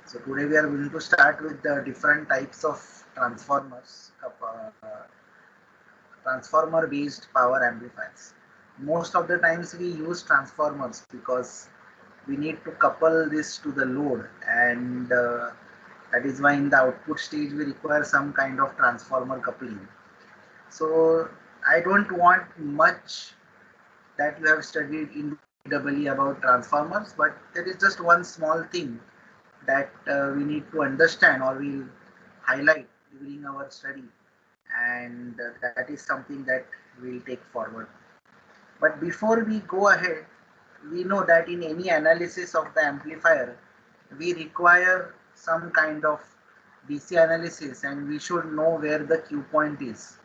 So today we are going to start with the different types of transformers, transformer based power amplifiers. Most of the times we use transformers because we need to couple this to the load, and that is why in the output stage we require some kind of transformer coupling. So I don't want much that you have studied in EEE about transformers, but there is just one small thing that we need to understand or we'll highlight during our study, and that is something that we'll take forward. But before we go ahead, we know that in any analysis of the amplifier, we require some kind of DC analysis, and we should know where the Q point is,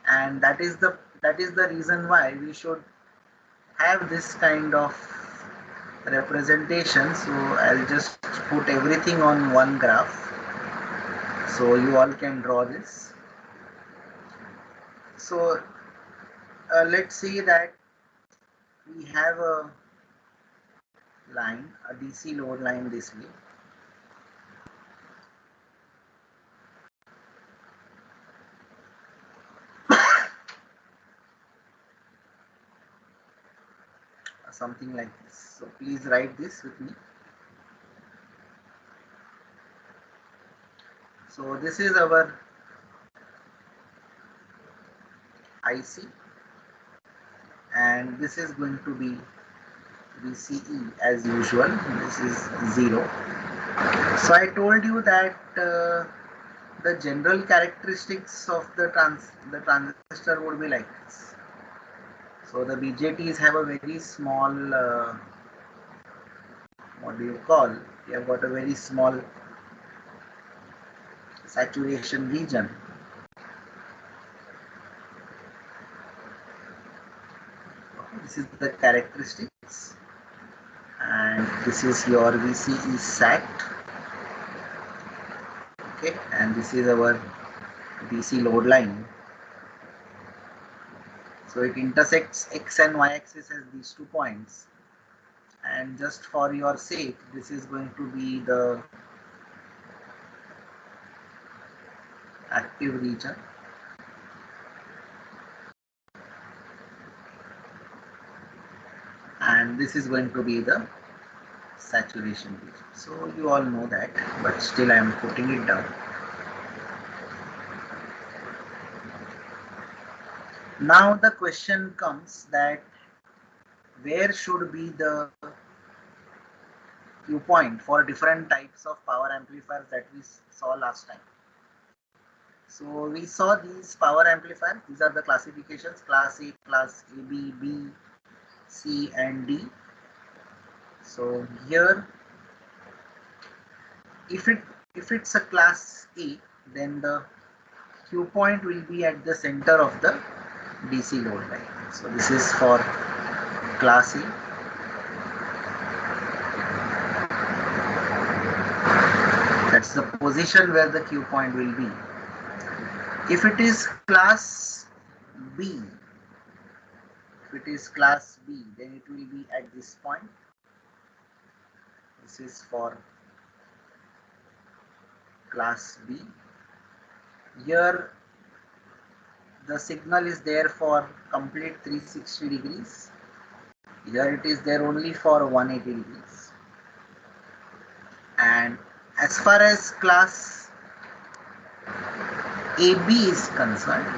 and that is the reason why we should have this kind of representation. So I'll just put everything on one graph so you all can draw this. So let's say that we have a line, a DC load line this way. Something like this. So please write this with me. So this is our IC, and this is going to be VCE as usual. This is 0. So I told you that the general characteristics of the transistor would be like this. So the BJTs have a very small, what do you call? We have got a very small saturation region. This is the characteristics, and this is your VCE sat. Okay, and this is our DC load line. So it intersects X and Y axis as these 2 points, and just for your sake, this is going to be the active region, and this is going to be the saturation region. So you all know that, but still I am putting it down. Now the question comes that where should be the Q point for different types of power amplifiers that we saw last time. So we saw these power amplifiers. These are the classifications: class A, class AB, B, C and D. So here, if it's a class A, then the Q point will be at the center of the DC load line. So this is for class A. That's the position where the Q point will be. If it is class B, then it will be at this point. This is for class B. Here the signal is there for complete 360 degrees. Here it is there only for 180 degrees. And as far as class AB is concerned,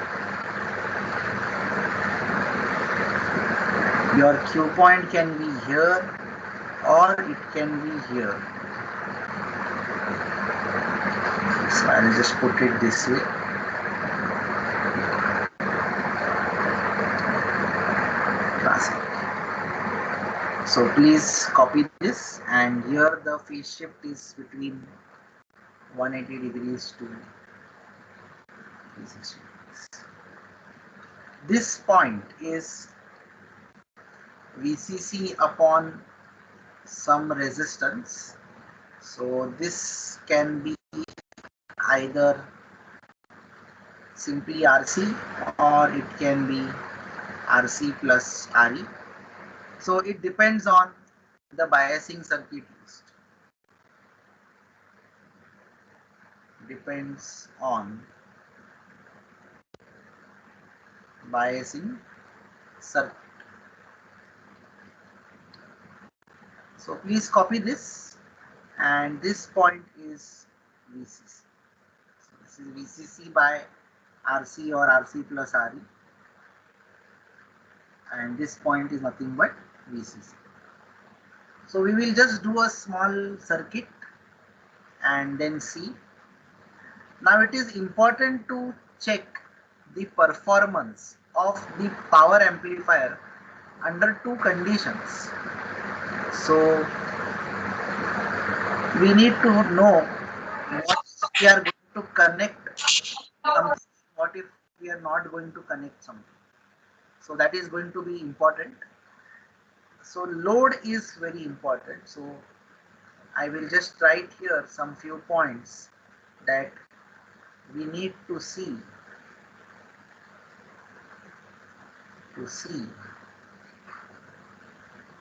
your Q point can be here or it can be here. So I'll just put it this way. Classic. So please copy this, and here the phase shift is between 180 degrees to 360 degrees. This point is VCC upon some resistance. So this can be either simply RC or it can be RC plus RE. So it depends on the biasing circuit used. depends on biasing circuit. So please copy this, and this point is VCC. So this is VCC by RC or RC plus RE, and this point is nothing but VCC. So we will just do a small circuit and then see. Now it is important to check the performance of the power amplifier under two conditions. So we need to know what we are going to connect something, what if we are not going to connect something. So that is going to be important. So load is very important. So I will just write here some few points that we need to see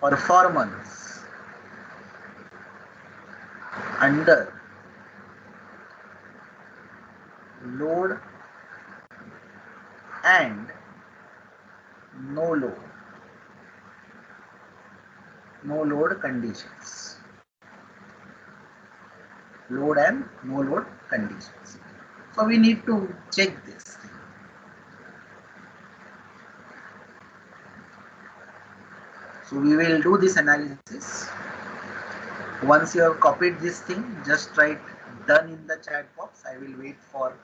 performance under load and no load conditions. Load and no load conditions. So we need to check this. So we will do this analysis. Once you have copied this thing, just write done in the chat box. I will wait for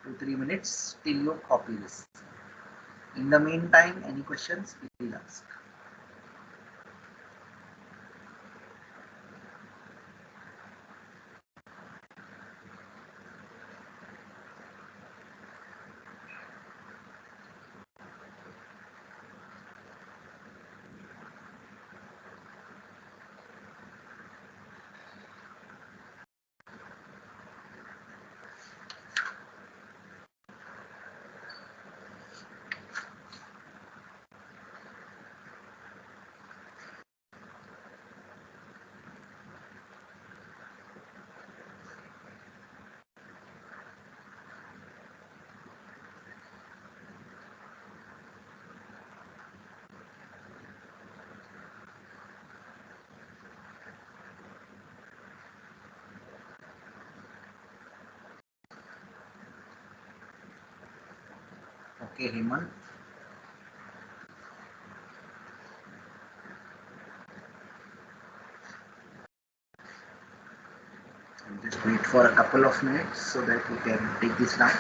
2-3 minutes till you copy this. In the meantime, any questions, please ask. Okay, Hemant. I'll just wait for a couple of minutes so that we can take this down.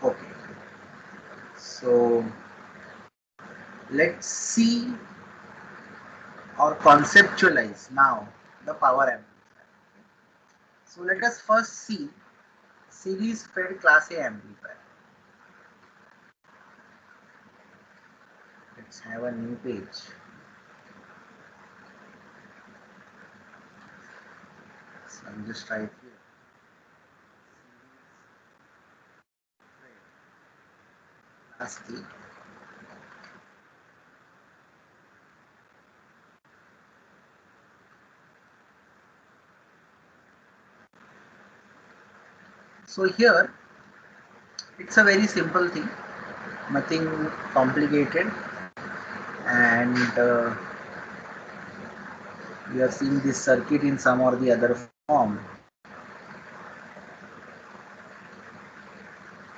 Okay, so let's see or conceptualize now the power amplifier. So let us first see series fed class A amplifier. Let's have a new page. So I'm just right here. Class A. So here it's a very simple thing, nothing complicated, and we are seeing this circuit in some or the other form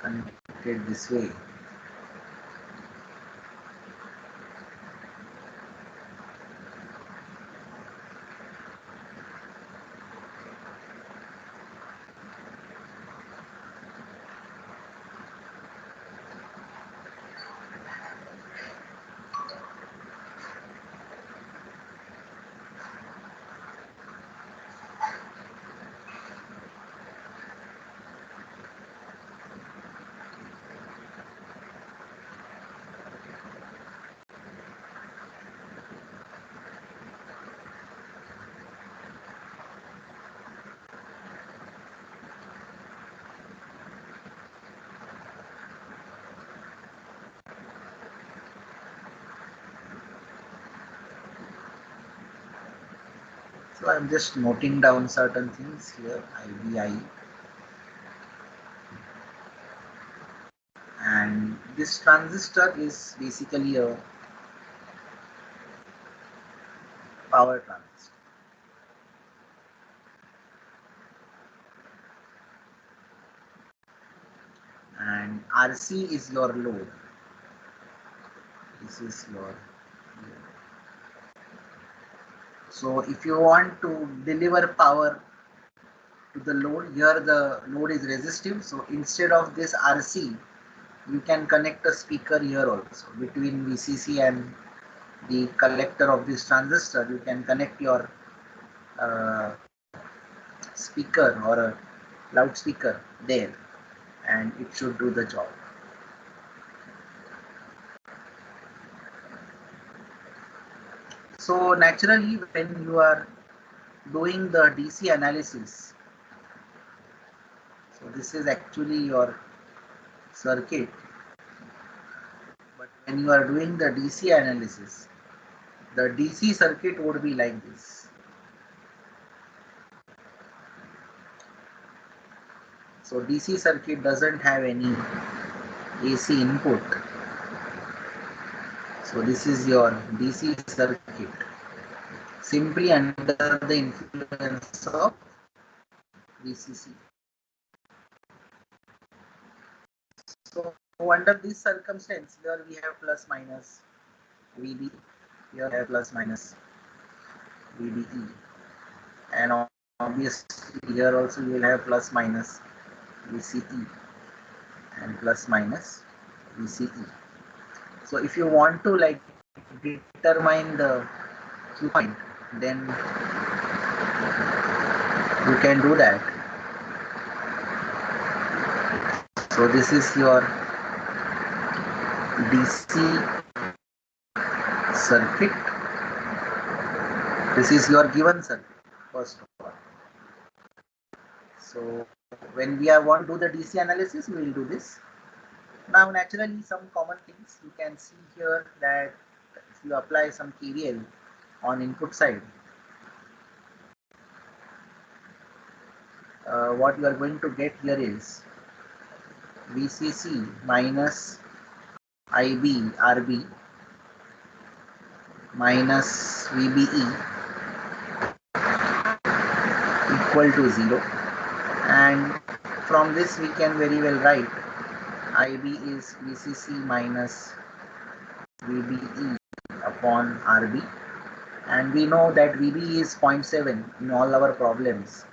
connected this way. So I'm just noting down certain things here, IBI, and this transistor is basically a power transistor. And RC is your load. This is your load. So if you want to deliver power to the load, here the load is resistive. So instead of this RC, you can connect a speaker here also. Between VCC and the collector of this transistor, you can connect your speaker or a loudspeaker there, and it should do the job. So naturally, when you are doing the DC analysis, so this is actually your circuit, but when you are doing the DC analysis, the DC circuit would be like this. So DC circuit doesn't have any AC input. So this is your DC circuit, simply under the influence of VCC. So under this circumstance, here we have plus minus VB, here we have plus minus VBE, and obviously here also you will have plus minus VCE and plus minus VCE. So if you want to like determine the Q point, then you can do that. So this is your DC circuit. This is your given circuit, first of all. So when we want to do the DC analysis, we will do this. Now naturally, some common things you can see here, that if you apply some KVL on input side, what you are going to get here is VCC minus IB RB minus VBE equal to 0, and from this we can very well write IB is VCC minus VBE upon RB, and we know that VB is 0.7 in all our problems.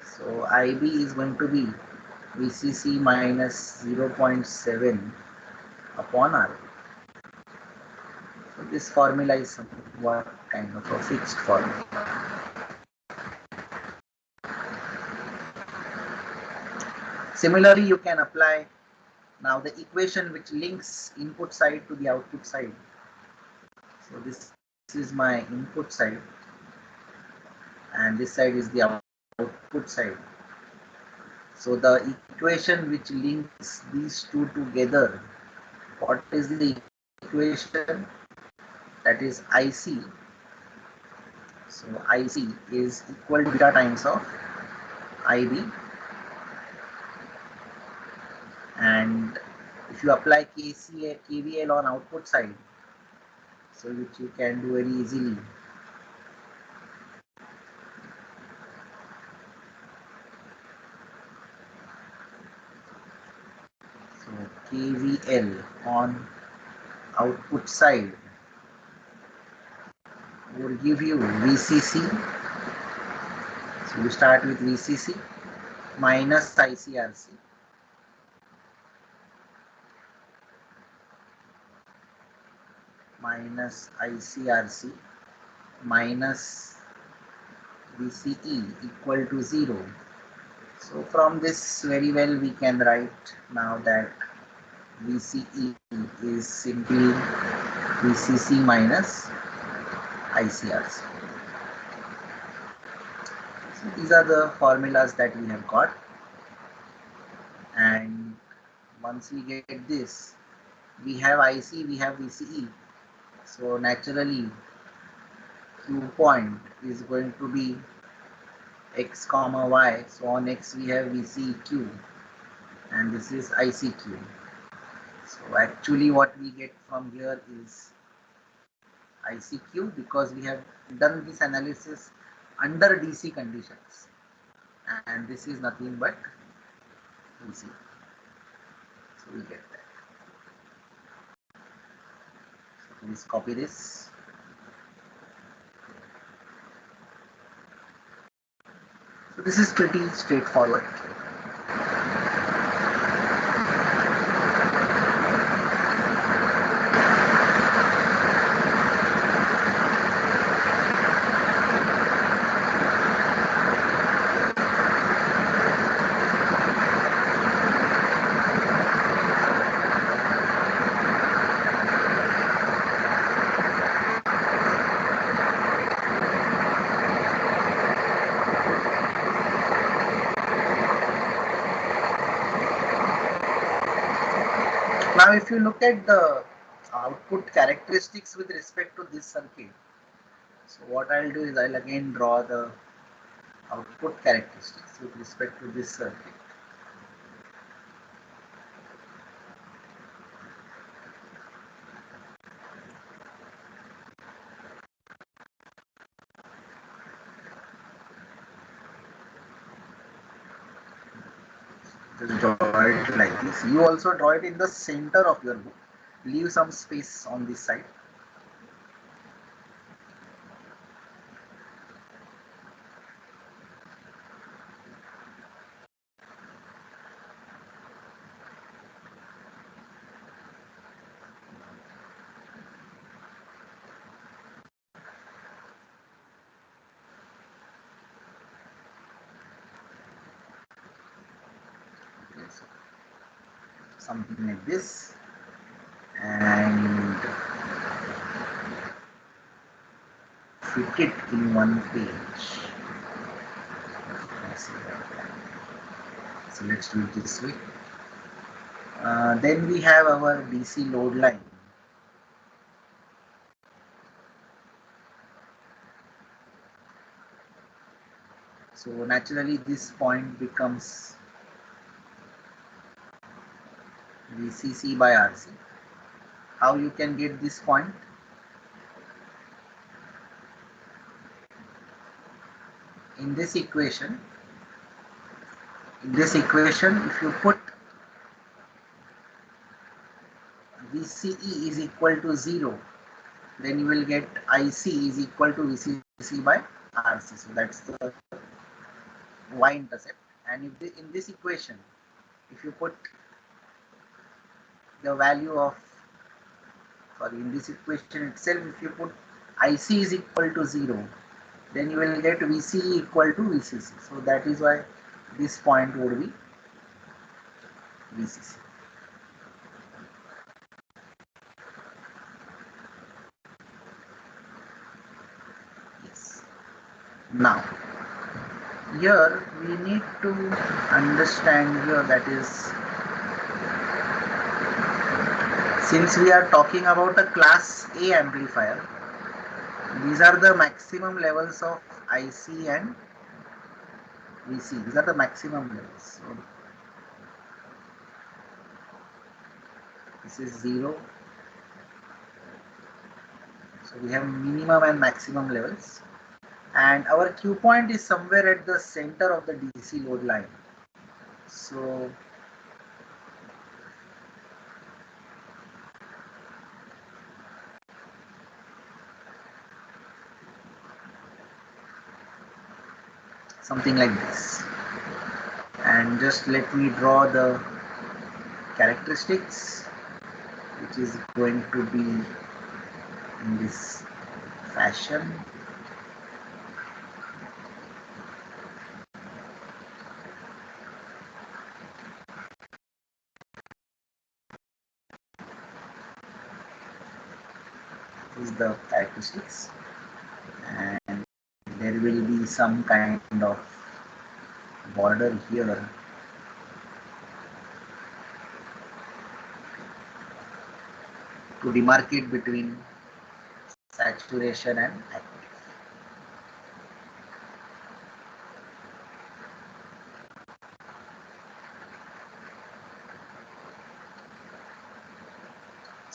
So IB is going to be VCC minus 0.7 upon RB. So this formula is somewhat kind of a fixed formula. Similarly, you can apply now the equation which links input side to the output side. So this is my input side, and this side is the output side. So the equation which links these two together, what is the equation? That is IC. So IC is equal to beta times of IB, and if you apply KVL on output side, so which you can do very easily. So KVL on output side will give you VCC. So you start with VCC minus ICRC minus ICRC minus VCE equal to 0. So from this very well we can write now that VCE is simply VCC minus ICRC. So these are the formulas that we have got, and once we get this, we have IC, we have VCE. So naturally Q point is going to be x comma y. So on x we have VCQ and this is ICQ. So actually what we get from here is ICQ because we have done this analysis under DC conditions and this is nothing but DC. So we get that. So please copy this. So this is pretty straightforward. Now if you look at the output characteristics with respect to this circuit, so what I'll do is I'll again draw the output characteristics with respect to this circuit. Just draw it like this. You also draw it in the center of your book. Leave some space on this side. Okay, so something like this, and fit it in one page. So let's do it this way. Then we have our DC load line. So naturally this point becomes VCC by RC. How you can get this point? In this equation, if you put VCE is equal to 0, then you will get IC is equal to VCC by RC. So that's the y-intercept. And if in this equation, if you put the value of, in this equation itself, if you put IC is equal to 0, then you will get VCE equal to VCC. So that is why this point would be VCC. Yes. Now, here we need to understand here, that is, since we are talking about a class A amplifier, these are the maximum levels of IC and VC. These are the maximum levels. So this is 0. So we have minimum and maximum levels. And our Q point is somewhere at the center of the DC load line. So something like this. And just let me draw the characteristics, which is going to be in this fashion. This is the characteristics, and there will be some kind of border here to demarcate between saturation and active.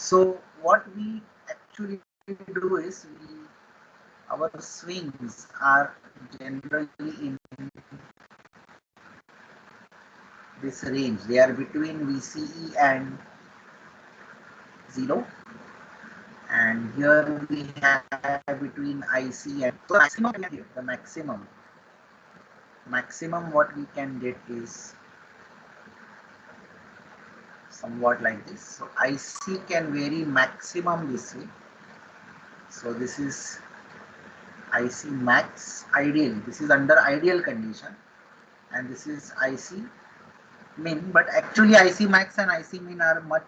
So what we actually do is our swings are generally in this range. They are between VCE and 0, and here we have between IC and so maximum here. The maximum what we can get is somewhat like this. So IC can vary maximum this way. So this is IC max ideal. This is under ideal condition, and this is IC min. But actually, IC max and IC min are much.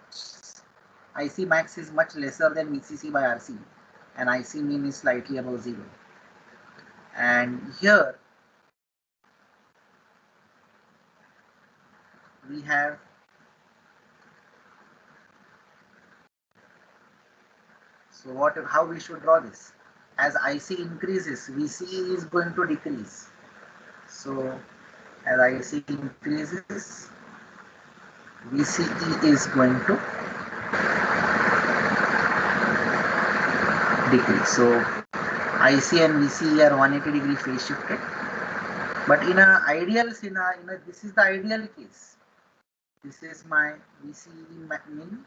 IC max is much lesser than VCC by RC, and IC min is slightly above 0. And here we have so what how we should draw this. As IC increases, VCE is going to decrease. So as IC increases, VCE is going to decrease. So IC and VCE are 180-degree phase shifted. But in an ideal scenario, this is the ideal case. This is my VCE min,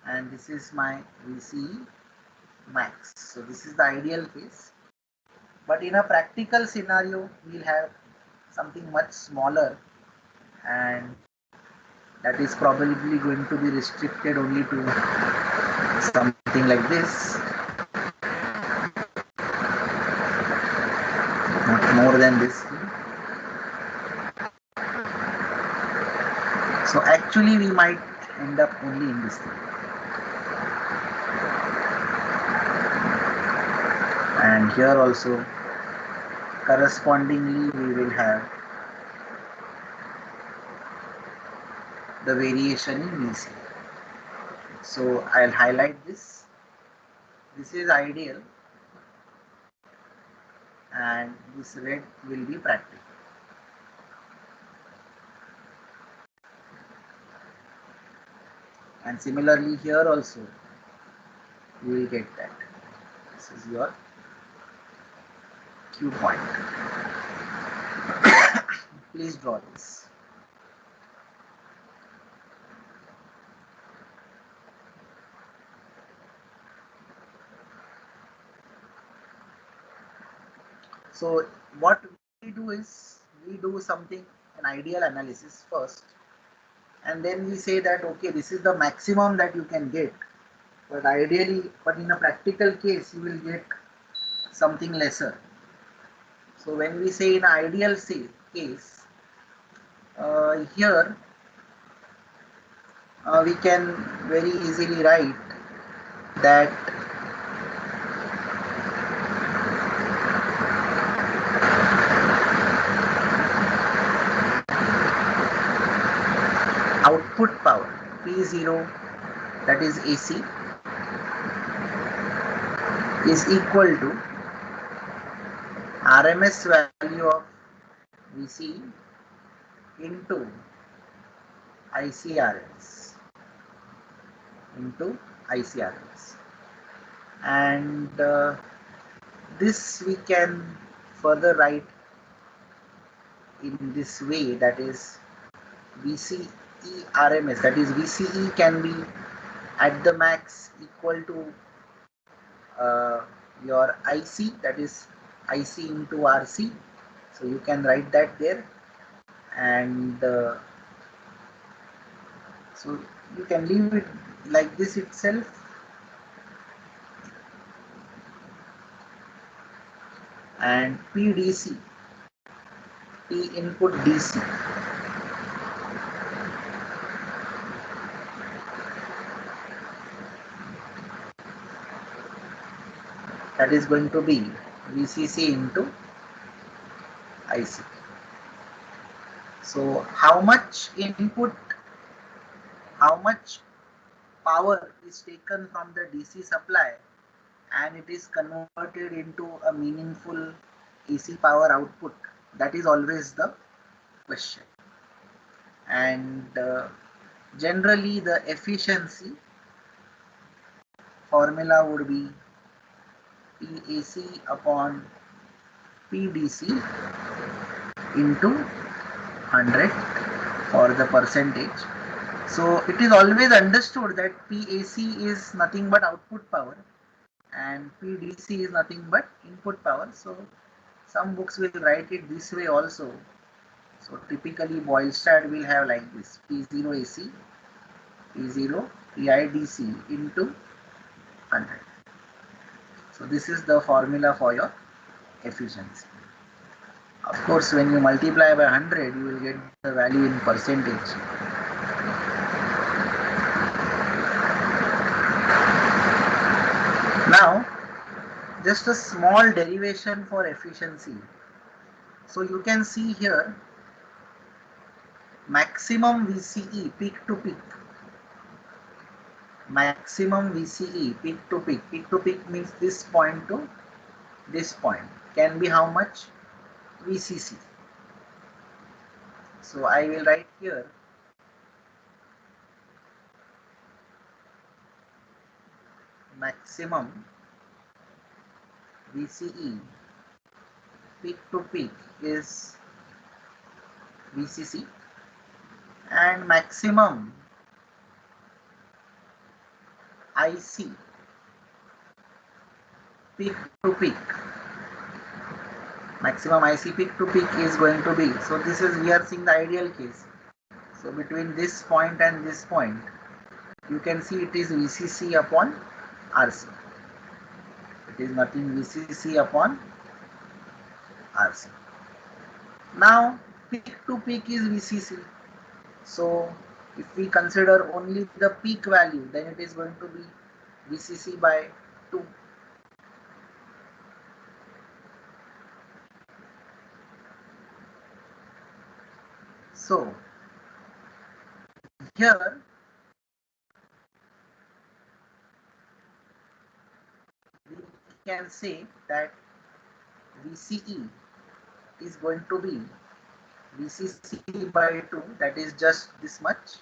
and this is my VCE max. So this is the ideal case. But in a practical scenario, we'll have something much smaller, and that is probably going to be restricted only to something like this, not more than this. So actually we might end up only in this thing. And here also correspondingly we will have the variation in VC. So I'll highlight this. This is ideal, and this red will be practical. And similarly here also you will get that. This is your Q point. Please draw this. So what we do is we do something, an ideal analysis first, and then we say that okay, this is the maximum that you can get, but ideally, but in a practical case you will get something lesser. So when we say in an ideal case, here we can very easily write that output power P0, that is AC, is equal to RMS value of VC into ICRMS and this we can further write in this way, that is VCE RMS, that is VCE can be at the max equal to your IC, that is IC into RC. So you can write that there, and so you can leave it like this itself. And PDC, P input DC, that is going to be VCC into IC. So how much input, how much power is taken from the DC supply and it is converted into a meaningful AC power output, that is always the question. And Generally, the efficiency formula would be PAC upon PDC into 100 for the percentage. So it is always understood that PAC is nothing but output power and PDC is nothing but input power. So some books will write it this way also. So typically Boylestad will have like this: P0 AC, P0 PIDC into 100. So this is the formula for your efficiency. Of course, when you multiply by 100, you will get the value in percentage. Now, just a small derivation for efficiency. So you can see here maximum VCE peak to peak. Maximum VCE peak to peak. Peak to peak means this point to this point can be how much? VCC. So I will write here maximum VCE peak to peak is VCC and maximum IC peak to peak. Maximum IC peak to peak is going to be, so this is, we are seeing the ideal case. So between this point and this point, you can see it is VCC upon RC. It is nothing VCC upon RC. Now peak to peak is VCC. So if we consider only the peak value, then it is going to be VCC by 2. So here we can say that VCE is going to be VCC by 2, that is just this much.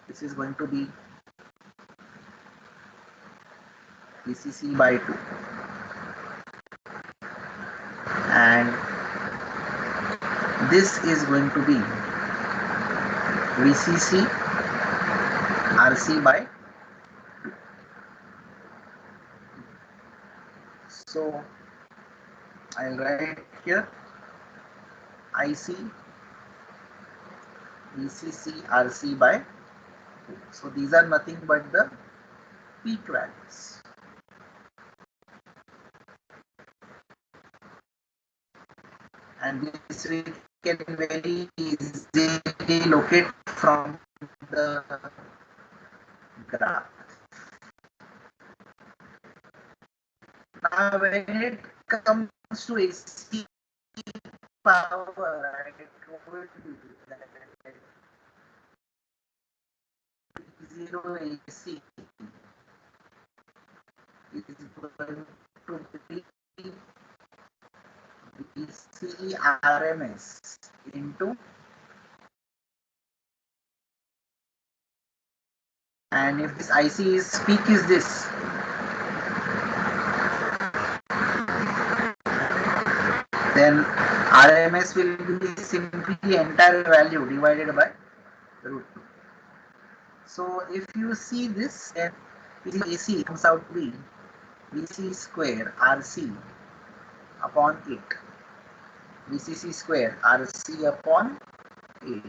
This is going to be VCC by 2 and this is going to be VCC RC by 2. So I'll write here IC VCC RC by 2. So these are nothing but the peak values. And this we can very easily locate from the graph. Now when it comes to AC power, I told you that 0 AC is going to be VC RMS into, and if this IC is peak is this, then RMS will be simply entire value divided by root 2. So if you see this, then AC comes out to be VC square RC upon 8. VCC square RC upon 8.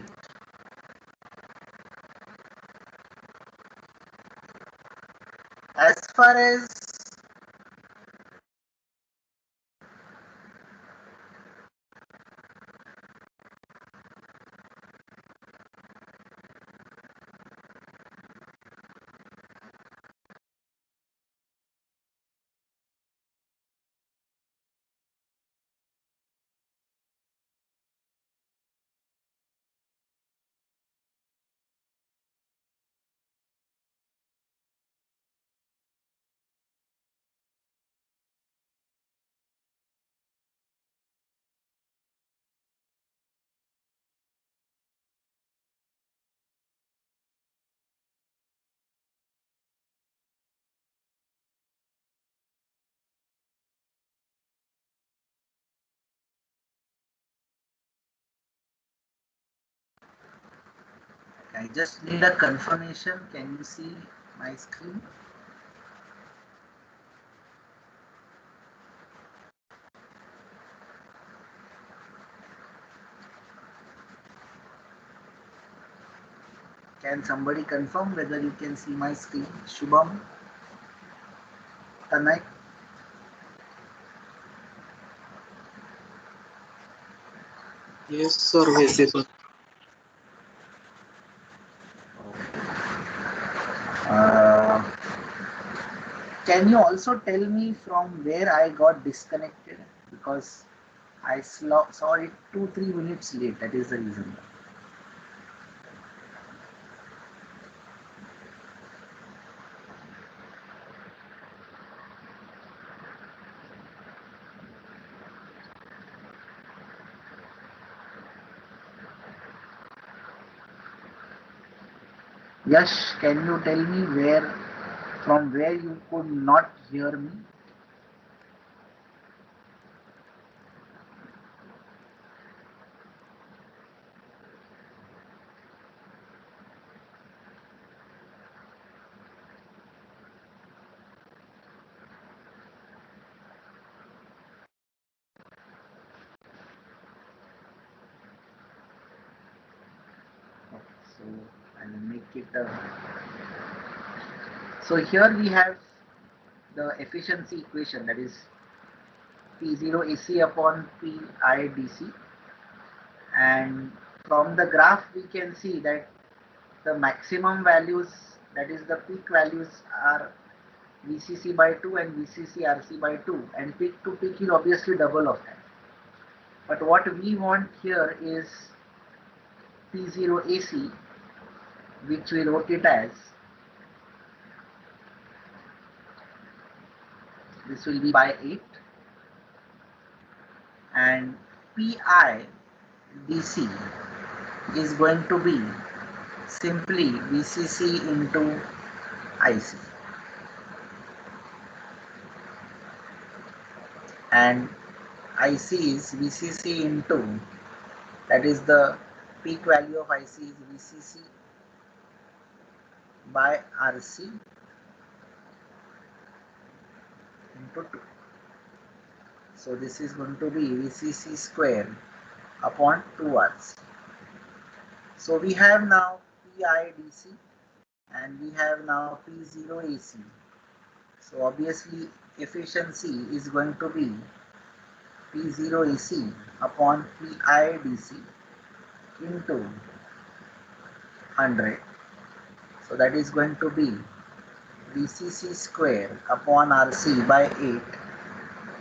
As far as I just need a confirmation. Can you see my screen? Can somebody confirm whether you can see my screen? Shubham, Tanay? Yes, sir, visible. Uh, can you also tell me from where I got disconnected? Because I saw it 2-3 minutes late. That is the reason. Yash, can you tell me from where you could not hear me? So I'll make it. So here we have the efficiency equation, that is P0 AC upon Pi DC, and from the graph we can see that the maximum values, that is the peak values, are VCC by 2 and VCC RC by 2, and peak to peak is obviously double of that. But what we want here is P0 AC, which we wrote it as, this will be by 8, and Pi DC is going to be simply VCC into IC, and IC is VCC into, that is the peak value of IC is VCC by RC into 2. So this is going to be VCC square upon 2RC. So we have now PIDC and we have now P0 AC. So obviously efficiency is going to be P0 AC upon PIDC into 100. So that is going to be VCC square upon RC by 8.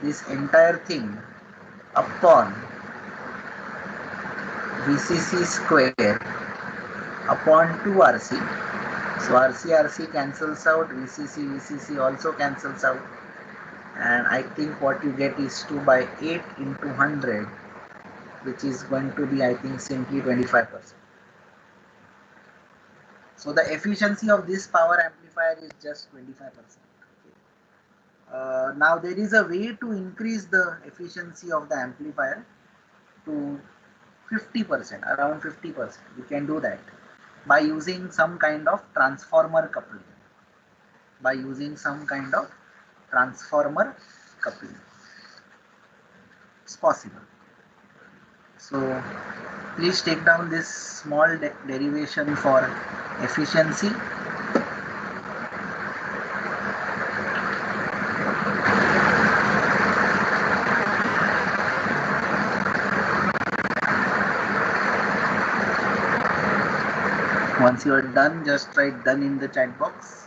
This entire thing upon VCC square upon 2RC. So RC cancels out, VCC also cancels out, and I think what you get is 2 by 8 into 100, which is going to be, I think, simply 25%. So the efficiency of this power amplifier is just 25%. Now there is a way to increase the efficiency of the amplifier to 50%, around 50%. We can do that by using some kind of transformer coupling. By using some kind of transformer coupling, it's possible. So please take down this small derivation for efficiency. Once you are done, just write done in the chat box.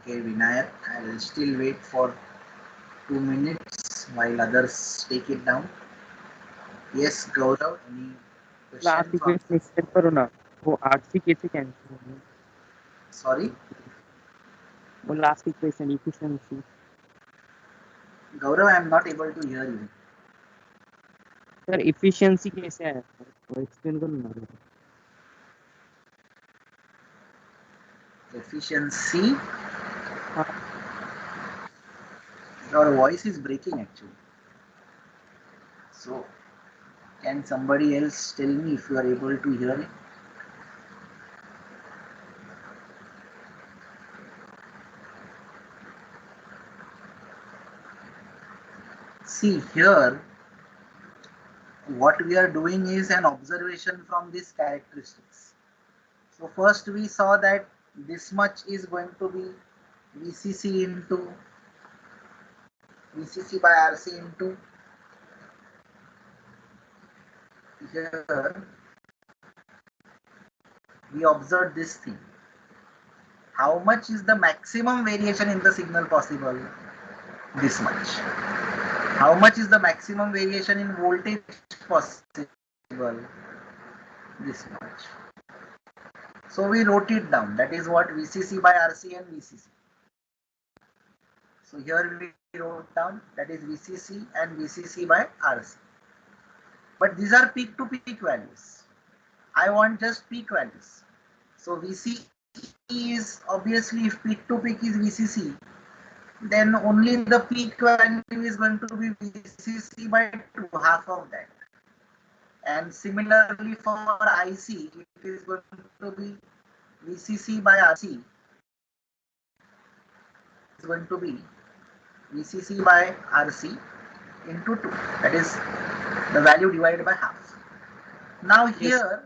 Okay, Vinayak, I will still wait for 2 minutes while others take it down. Yes, Gaurav, any last question from? Equation extend करो ना, वो RC कैसे cancel होगी? Sorry, वो last equation efficiency, Gaurav, I am not able to hear you. Sir efficiency कैसे आया sir, वो explain करो ना। Efficiency. हाँ Your voice is breaking actually. So, can somebody else tell me if you are able to hear it? See here, what we are doing is an observation from these characteristics. So first we saw that this much is going to be VCC into VCC by RC into here we observed this thing. How much is the maximum variation in the signal possible? This much. How much is the maximum variation in voltage possible? This much. So we wrote it down. That is what VCC by RC and VCC. So here we wrote down that is VCC and VCC by RC. But these are peak to peak values. I want just peak values. So VCE is obviously, if peak to peak is VCC, then only the peak value is going to be VCC by 2, half of that. And similarly for IC, it is going to be VCC by RC is going to be VCC by RC into 2. That is the value divided by half. Now yes here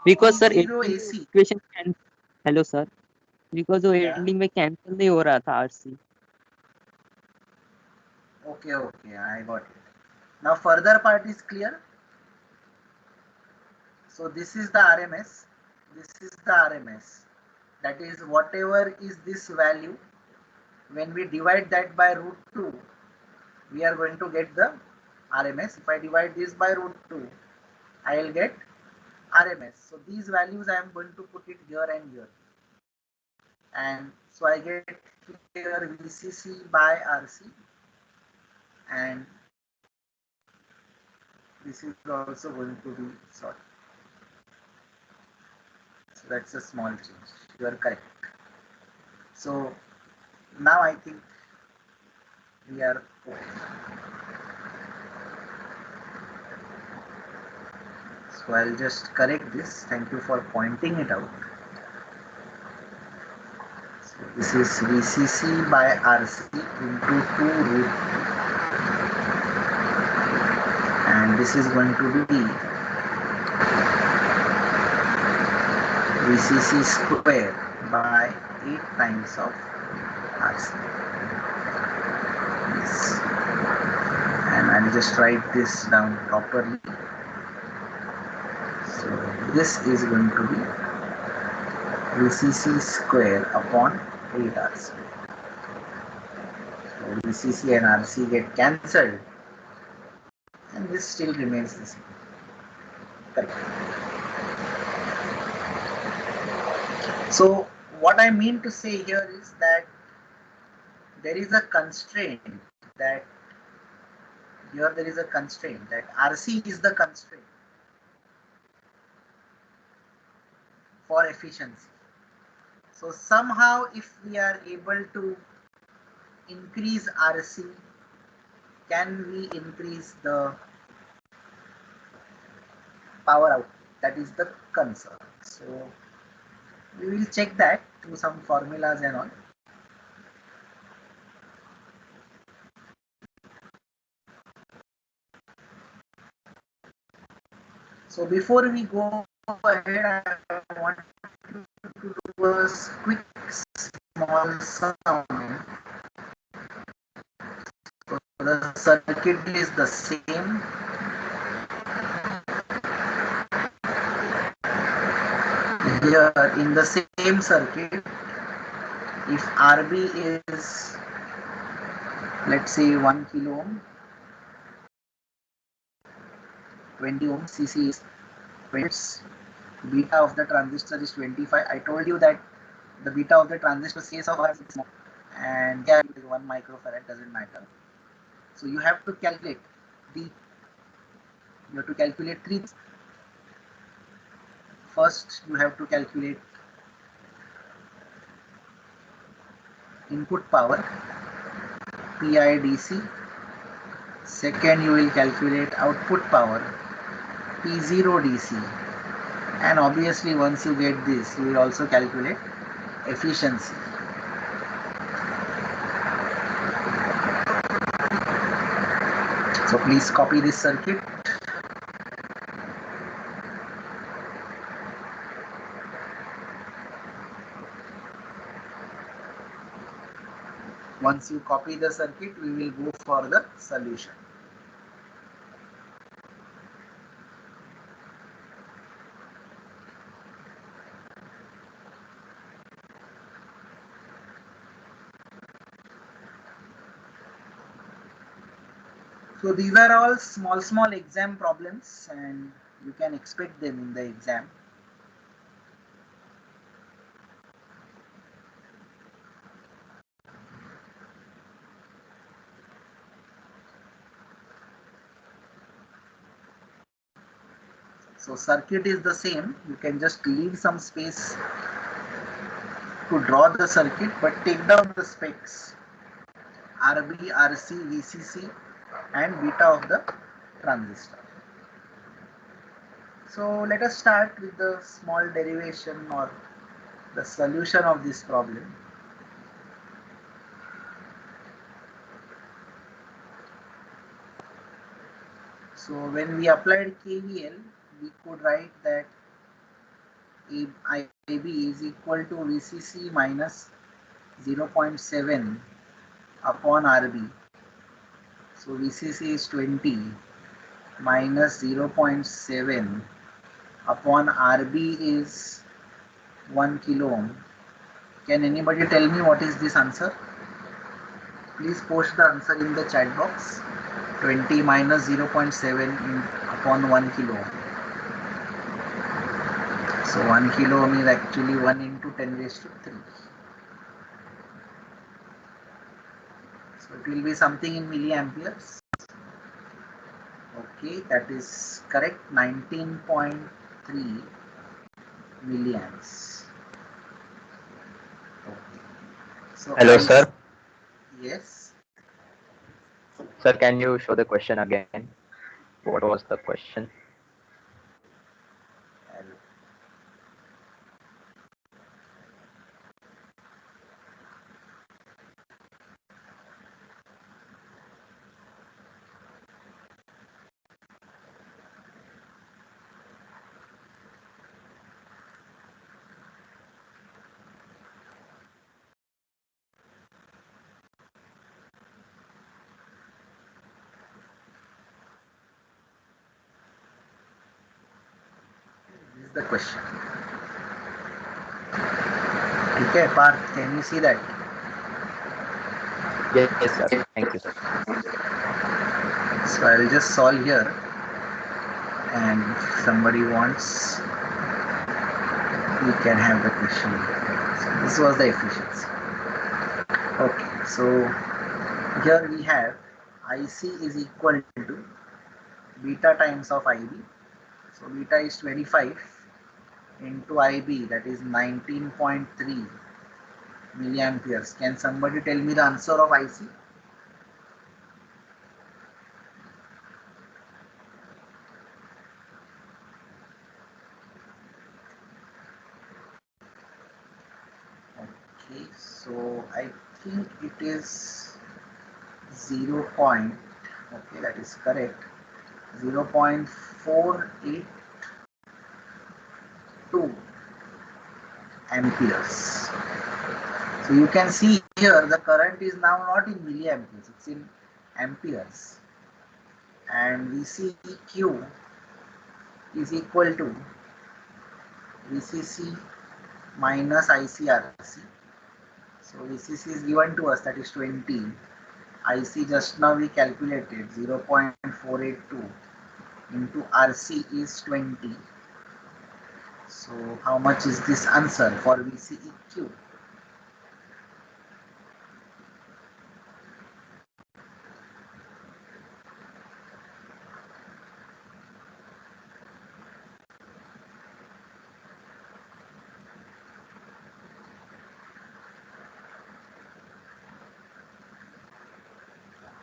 because sir P0 ending में AC. Equation cancel, hello sir, because वो Yeah. Ending में cancel नहीं हो रहा था RC. Okay, okay, I got it. Now further part is clear. So this is the RMS. This is the RMS. That is whatever is this value. When we divide that by root 2, we are going to get the RMS. If I divide this by root 2, I will get RMS. So these values I am going to put it here and here. And so I get here VCC by RC, and this is also going to be sorry. So that's a small change. You are correct. So now I think we are okay. So I'll just correct this. Thank you for pointing it out. So this is VCC by RC into 2 root 2, and this is going to be VCC square by 8 times of RC. Yes. And I'll just write this down properly. So this is going to be VCC square upon 8 RC. So VCC and RC get cancelled, and this still remains the same. Correct. So what I mean to say here is that there is a constraint that here there is a constraint that RC is the constraint for efficiency. So somehow if we are able to increase RC, can we increase the power output? That is the concern. So we will check that through some formulas and all. So before we go ahead, I want to do a quick small sum. So the circuit is the same. Here in the same circuit, if RB is, let's say, 1 kilo ohm, 20 ohms, CC is 20 volts, beta of the transistor is 25. I told you that the beta of the transistor Cs of R is small, and yeah, it is 1 microfarad, doesn't matter. So you have to calculate three. First, you have to calculate input power, PIDC. Second, you will calculate output power, P0 DC. And obviously, once you get this, you will also calculate efficiency. So please copy this circuit. Once you copy the circuit, we will go for the solution. So these are all small exam problems, and you can expect them in the exam. So circuit is the same. You can just leave some space to draw the circuit, but take down the specs, RB, RC, VCC, and beta of the transistor. So let us start with the small derivation or the solution of this problem. So when we applied KVL, we could write that IB is equal to VCC minus 0.7 upon RB. So VCC is 20 minus 0.7 upon RB is 1 kilo ohm. Can anybody tell me what is this answer? Please post the answer in the chat box. 20 minus 0.7 upon 1 kilo ohm. So 1 kilo ohm is actually 1 into 10 raised to 3. So it will be something in milliamperes. Okay, that is correct. 19.3 milliamps. Okay. So Hello, sir. Yes. Sir, can you show the question again? What was the question? This is the question. Okay, Parth, can you see that? Yes, sir. Thank you, sir. So I'll just solve here, and if somebody wants, we can have the question. So this was the efficiency. Okay, so here we have IC is equal to beta times of IB. So beta is 25 into IB, that is 19.3 milliamperes. Can somebody tell me the answer of IC? Okay, so I think it is 0. Okay, that is correct. 0.482 amperes. So you can see here the current is now not in milliamperes, it's in amperes. And VCQ is equal to VCC minus ICRC. So VCC is given to us, that is 20. IC just now we calculated 0.482. into RC is 20. So how much is this answer for VCEQ?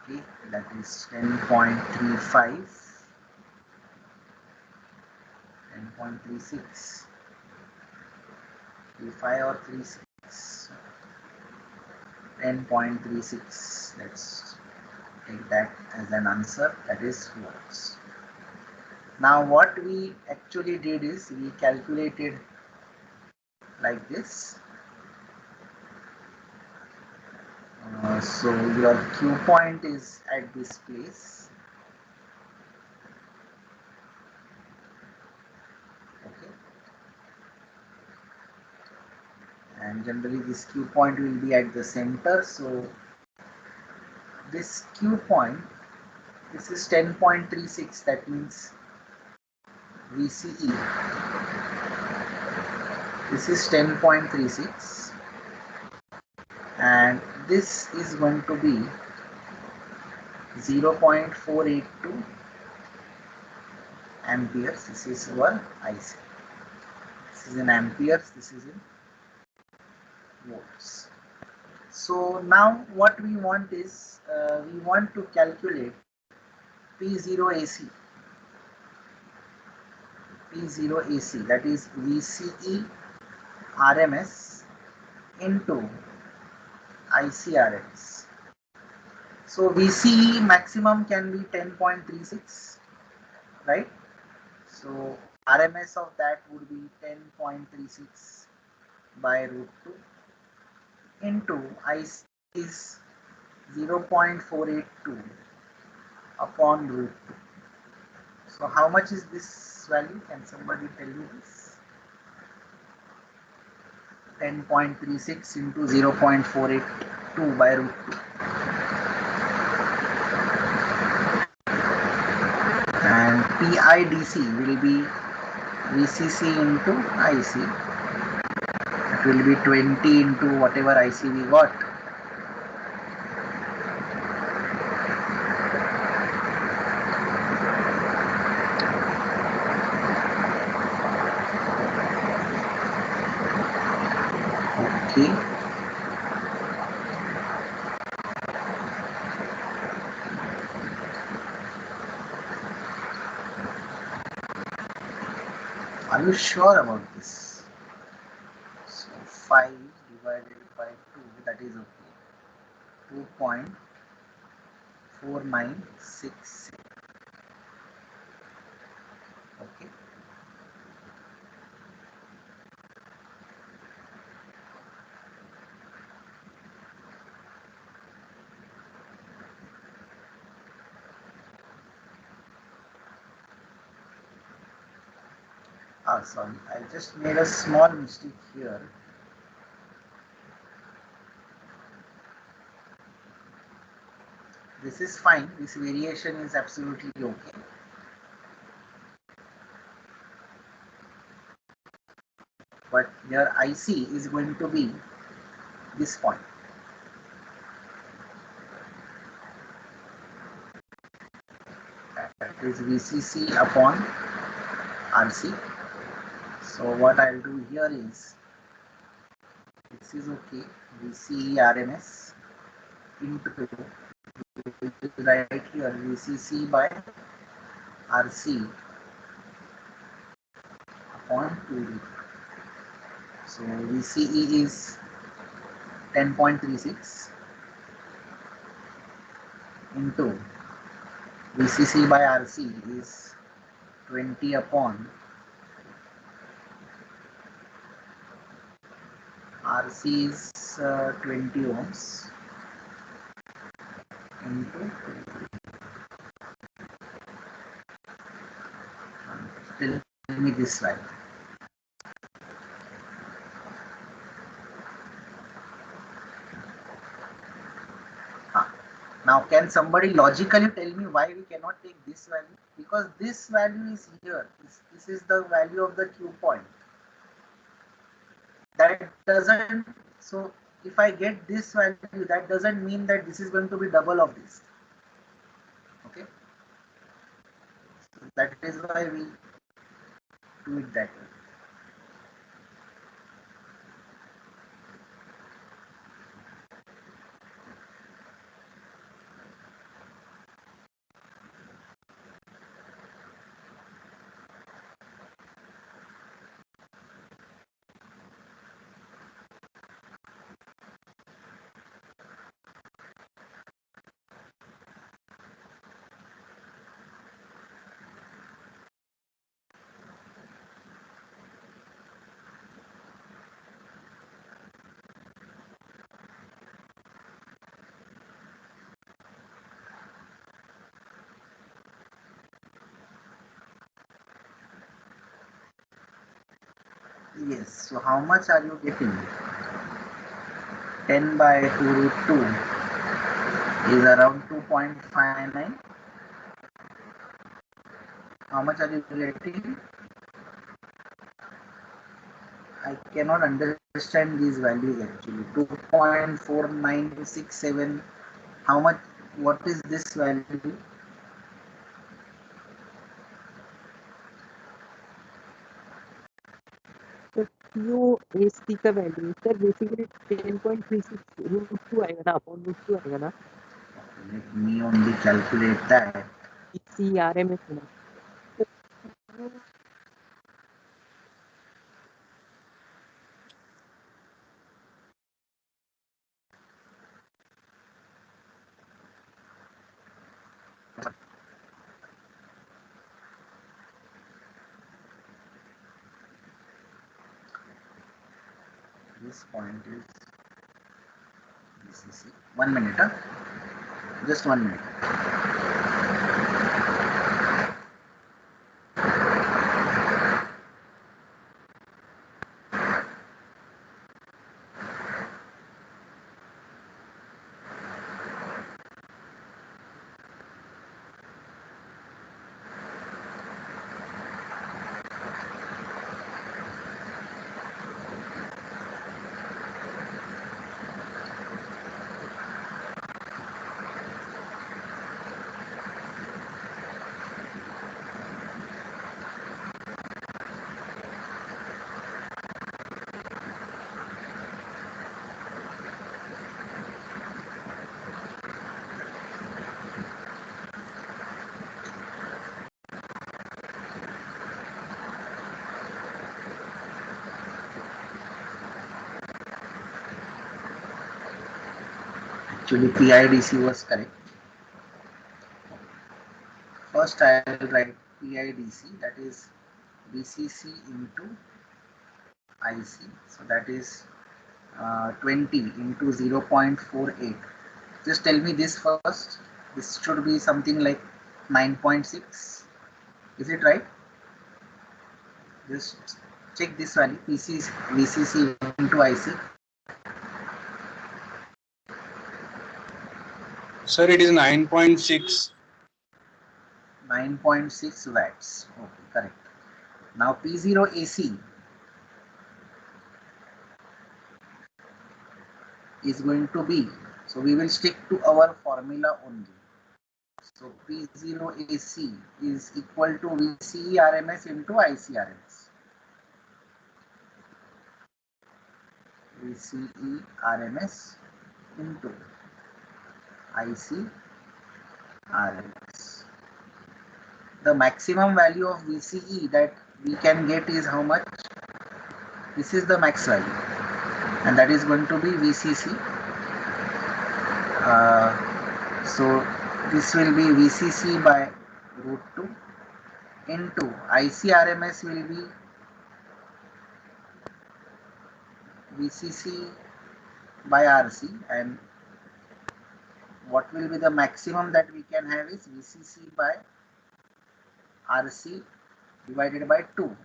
Okay, that is 10.35, 10.36, 35 or 36, 10.36. Let's take that as an answer, that is volts. Now what we actually did is we calculated like this. So your Q point is at this place. Okay. And generally this Q point will be at the center. So this Q point, this is 10.36. That means VCE. This is 10.36. And this is going to be 0.482 amperes. This is our IC. This is in amperes, this is in volts. So now what we want is we want to calculate P0 AC. P0 AC, that is VCE RMS into IC RMS. So VCE maximum can be 10.36, right? So RMS of that would be 10.36 by root 2 into IC is 0.482 upon root 2. So how much is this value? Can somebody tell me this? 10.36 into 0.482 by root 2. And PIDC will be VCC into IC. It will be 20 into whatever IC we got. Okay. Are you sure about this? So 5 divided by 2, that is okay. 2.4966. Okay. Sorry, I just made a small mistake here. This is fine, this variation is absolutely okay. But your IC is going to be this point. That is VCC upon RC. So what I'll do here is, this is okay, VCE RMS into, right here, VCC by RC upon 2. So VCE is 10.36 into VCC by RC is 20 upon RC is 20 ohms into 20. Tell me this right. Now, can somebody logically tell me why we cannot take this value? Because this value is here. This is the value of the Q point. That doesn't, so if I get this value, that doesn't mean that this is going to be double of this. Okay. So that is why we do it that way. Yes, so how much are you getting? 10 by 2 root 2 is around 2.59. How much are you getting? I cannot understand these values actually. 2.4967. How much? What is this value? तो QAC का value sir basically 10.36 √2 आएगा ना, upon √2 आएगा ना. Let me only calculate that. CRMS है ना. This point is VCC. 1 minute, huh? Just 1 minute. Actually, PIDC was correct. First, I'll write PIDC, that is VCC into IC. So that is 20 into 0.48. Just tell me this first. This should be something like 9.6. Is it right? Just check this value. VCC into IC. Sir, it is 9.6. 9.6 watts. Okay, correct. Now P0 AC is going to be, so we will stick to our formula only. So P0 AC is equal to VCE RMS into IC RMS. VCE RMS into IC RMS. The maximum value of VCE that we can get is how much? This is the max value, and that is going to be VCC. So this will be VCC by root 2 into ICRMS will be VCC by RC, and what will be the maximum that we can have is VCC by RC divided by 2.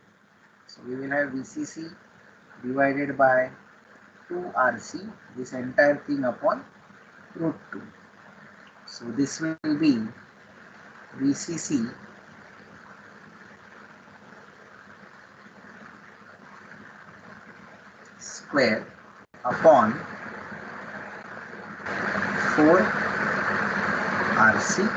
So we will have VCC divided by 2 RC, this entire thing upon root 2. So this will be VCC square upon 4 RC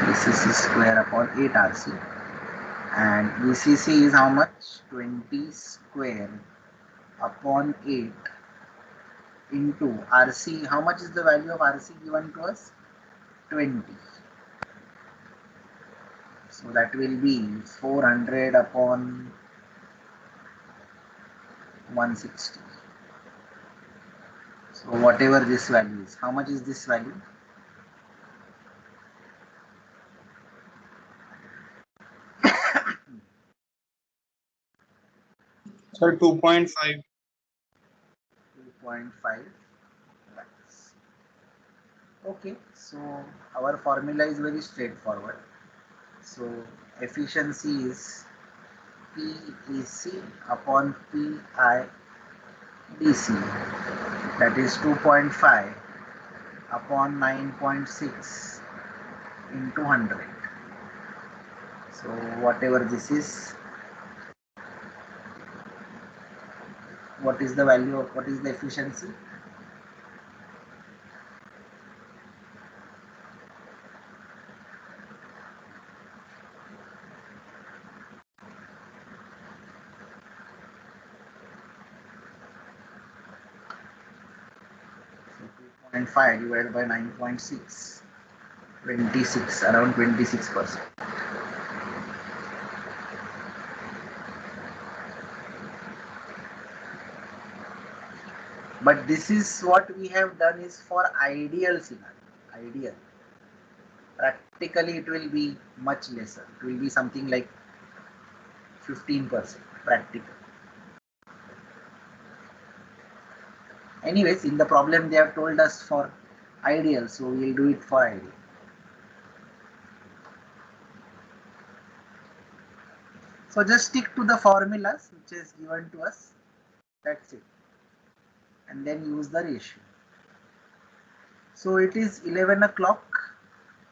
VCC square upon 8 RC, and VCC is how much? 20 square upon 8 into RC. How much is the value of RC given to us? 20. So that will be 400 upon 160. So whatever this value is, how much is this value? Sir, 2.5. 2.5 lakhs. Okay, so our formula is very straightforward. So efficiency is PEC upon PIDC, that is 2.5 upon 9.6 into 100. So whatever this is, what is the value of, what is the efficiency? So 2.5 divided by 9.6, 26, around 26%. But this is what we have done is for ideal scenario. Ideal. Practically it will be much lesser. It will be something like 15% practical. Anyways, in the problem they have told us for ideal, so we will do it for ideal. So just stick to the formulas which is given to us. That's it. And then use the ratio. So it is 11 o'clock.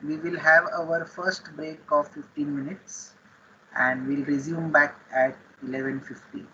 We will have our first break of 15 minutes and we'll resume back at 11:15.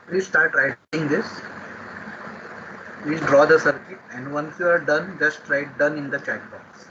Please start writing this. Please draw the circuit, and once you are done, just write done in the chat box.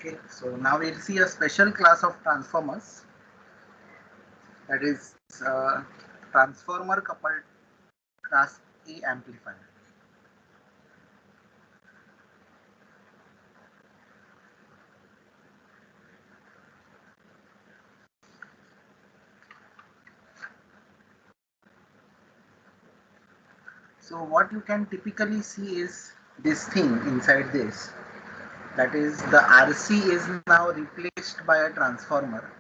Okay, so now we'll see a special class of transformers, that is transformer coupled class A amplifier. So what you can typically see is this thing inside this, that is the RC is now replaced by a transformer,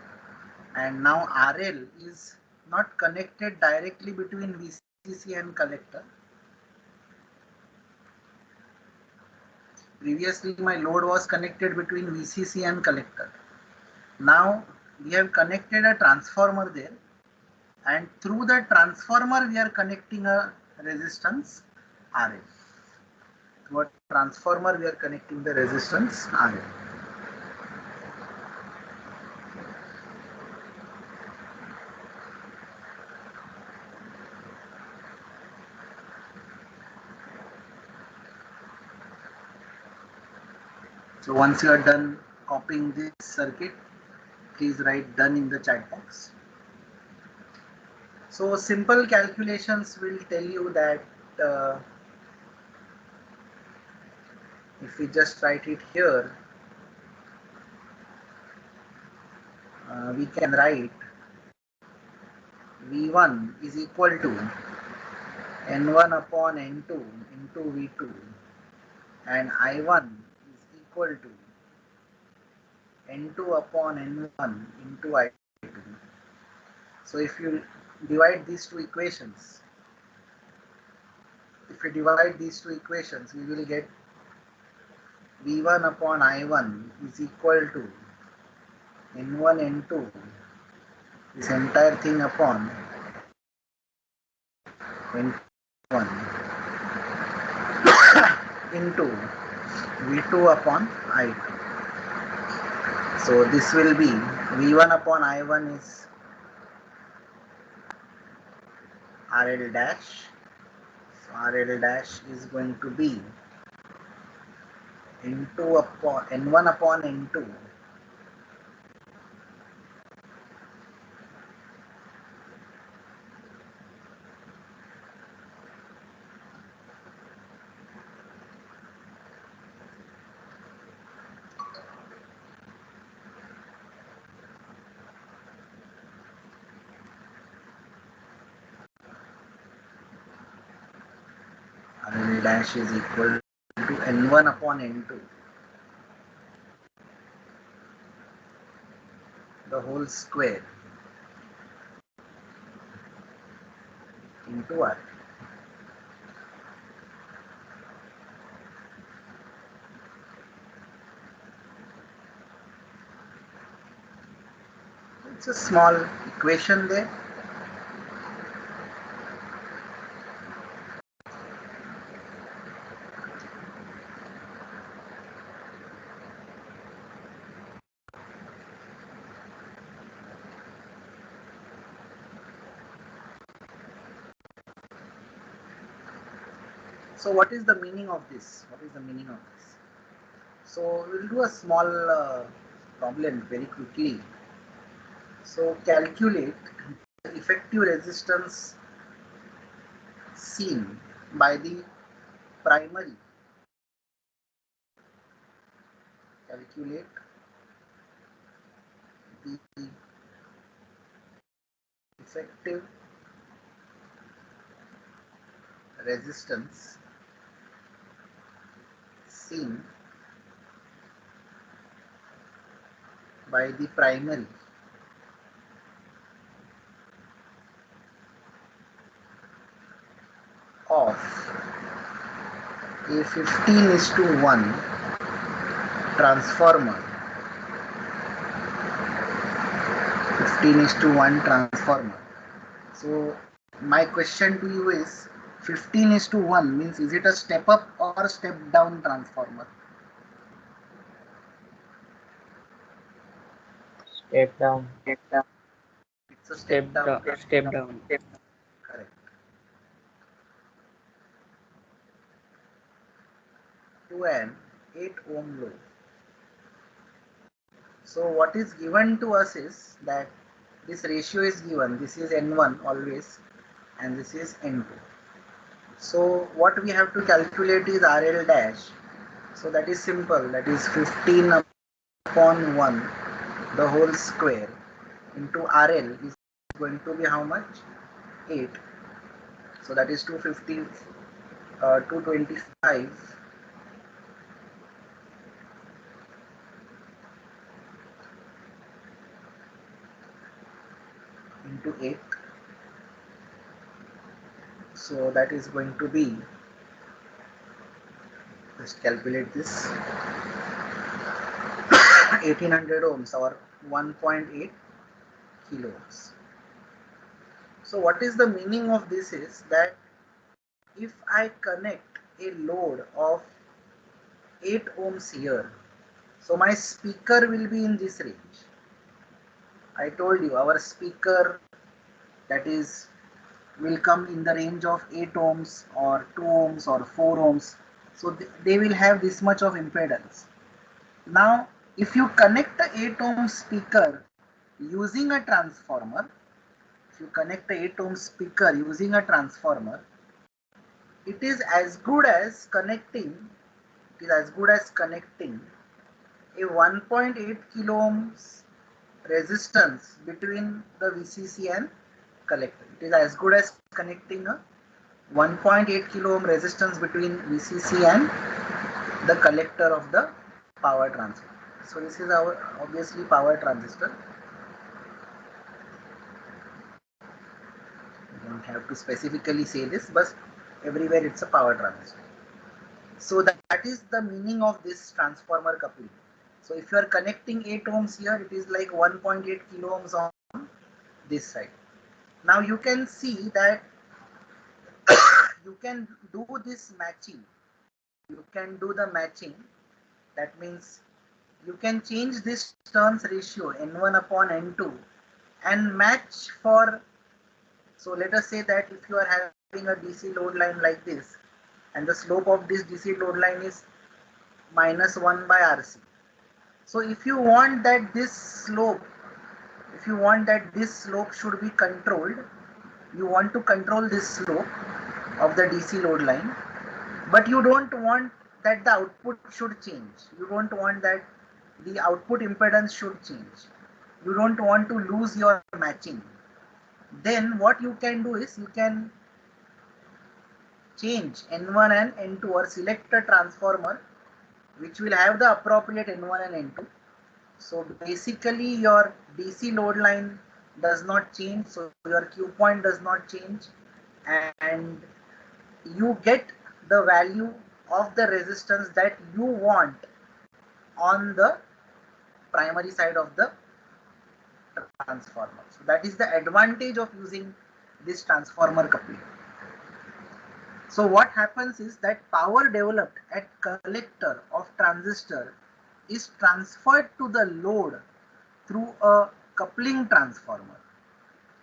and now RL is not connected directly between VCC and collector. Previously my load was connected between VCC and collector. Now we have connected a transformer there, and through the transformer we are connecting a resistance RL. Through a transformer we are connecting the resistance RL. So once you are done copying this circuit, please write done in the chat box. So simple calculations will tell you that if we just write it here, we can write V1 is equal to N1 upon N2 into V2, and I1 is equal to N2 upon N1 into I2. So if you divide these two equations, we will get V1 upon I1 is equal to N1 N2, this entire thing upon N1 into V2 upon I2. So this will be V1 upon I1 is RL dash. So RL dash is going to be N2 upon N1 upon N2 dash is equal to N1 upon N2, the whole square into R. It's a small equation there. So what is the meaning of this? What is the meaning of this? So we'll do a small problem very quickly. So calculate the effective resistance seen by the primary. Calculate the effective resistance seen by the primary of a 15:1 transformer. 15:1 transformer. So my question to you is 15:1 means, is it a step up or step down transformer? Step down. It's a step down. Step down. Correct. To an 8 ohm load. So what is given to us is that this ratio is given. This is N1 always, and this is N2. So what we have to calculate is RL dash. So that is simple. That is 15 upon 1, the whole square, into RL is going to be how much? 8. So that is 225 into 8. So that is going to be, just calculate this, 1800 ohms or 1.8 kilo ohms. So what is the meaning of this is that if I connect a load of 8 ohms here, so my speaker will be in this range. I told you our speaker, that is, will come in the range of 8 ohms or 2 ohms or 4 ohms. So they will have this much of impedance. Now if you connect the 8 ohm speaker using a transformer, if you connect the 8 ohm speaker using a transformer, it is as good as connecting a 1.8 kilo ohms resistance between the VCC and collector. It is as good as connecting a 1.8 kilo ohm resistance between VCC and the collector of the power transformer. So this is our obviously power transistor. You don't have to specifically say this, but everywhere it's a power transistor. So that is the meaning of this transformer coupling. So if you are connecting 8 ohms here, it is like 1.8 kilo ohms on this side. Now you can see that you can do this matching. You can do the matching. That means you can change this turns ratio N1 upon N2 and match for. So let us say that if you are having a DC load line like this, and the slope of this DC load line is -1 by RC. So if you want that this slope should be controlled, you want to control this slope of the DC load line, but you don't want that the output should change. You don't want that the output impedance should change. You don't want to lose your matching. Then what you can do is you can change N1 and N2 or select a transformer which will have the appropriate N1 and N2. So basically your DC load line does not change, so your Q point does not change, and you get the value of the resistance that you want on the primary side of the transformer. So that is the advantage of using this transformer coupling. So what happens is that power developed at collector of transistor is transferred to the load through a coupling transformer.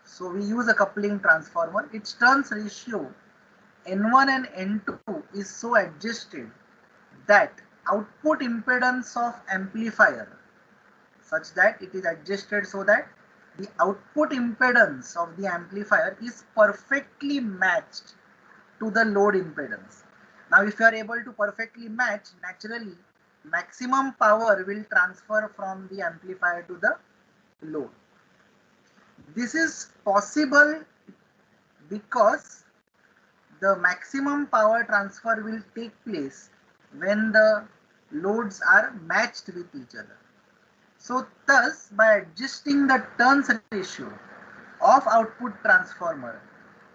So we use a coupling transformer. Its turns ratio N1 and N2 is so adjusted that output impedance of amplifier such that it is adjusted so that the output impedance of the amplifier is perfectly matched to the load impedance. Now if you are able to perfectly match, naturally maximum power will transfer from the amplifier to the load. This is possible because the maximum power transfer will take place when the loads are matched with each other. So thus, by adjusting the turns ratio of output transformer,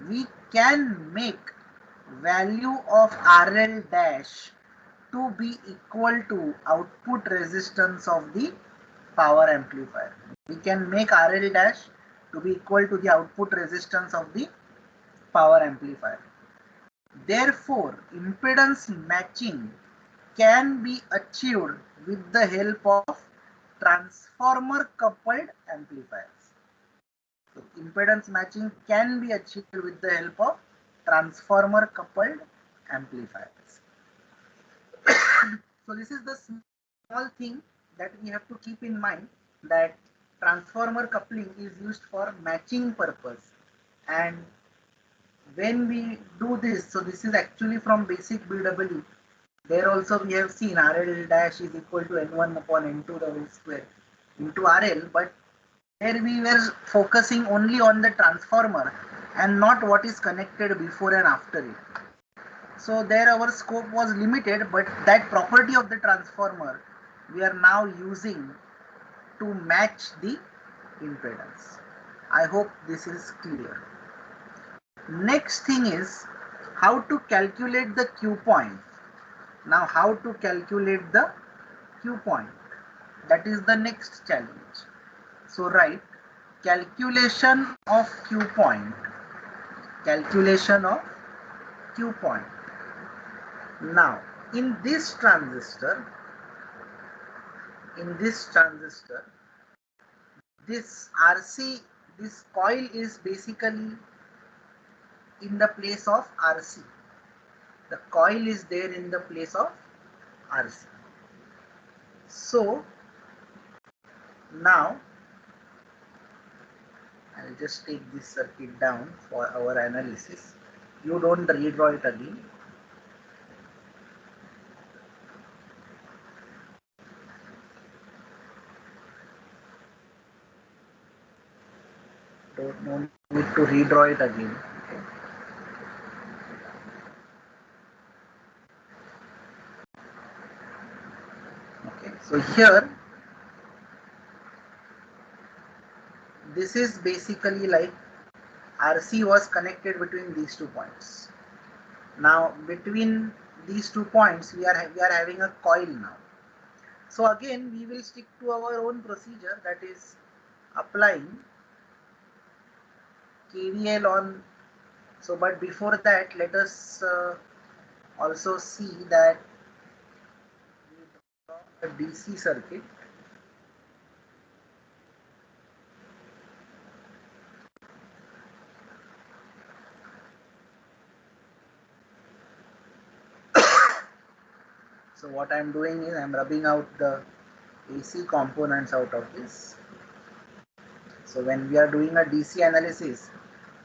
we can make value of RL dash to be equal to output resistance of the power amplifier. We can make RL dash to be equal to the output resistance of the power amplifier. Therefore, impedance matching can be achieved with the help of transformer coupled amplifiers. So, impedance matching can be achieved with the help of transformer coupled amplifiers. So this is the small thing that we have to keep in mind, that transformer coupling is used for matching purpose, and when we do this, so this is actually from basic BW. There also we have seen RL dash is equal to N1 upon N2 the whole square into RL, but there we were focusing only on the transformer and not what is connected before and after it. So there our scope was limited, but that property of the transformer we are now using to match the impedance. I hope this is clear. Next thing is how to calculate the Q point. Now how to calculate the Q point? That is the next challenge. So write calculation of Q point. Calculation of Q point. Now in this transistor, this RC, this coil is basically in the place of RC. The coil is there in the place of RC. So now I'll just take this circuit down for our analysis. You don't redraw it again. No need to redraw it again. Okay, so here this is basically like RC was connected between these 2 points. Now between these 2 points we are having a coil now. So again we will stick to our own procedure, that is applying KVL on. So but before that, let us also see that a DC circuit. So what I am doing is I am rubbing out the AC components out of this. So when we are doing a DC analysis,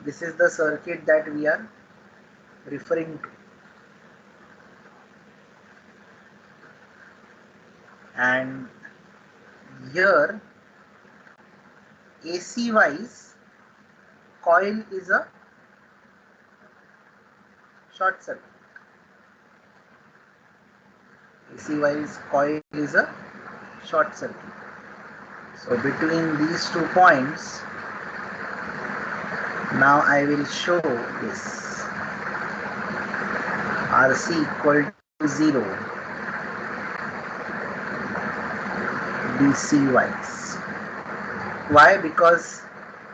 this is the circuit that we are referring to. And here AC wise, coil is a short circuit. AC wise coil is a short circuit. So between these 2 points, now I will show this RC equal to 0 DC wise. Why? Because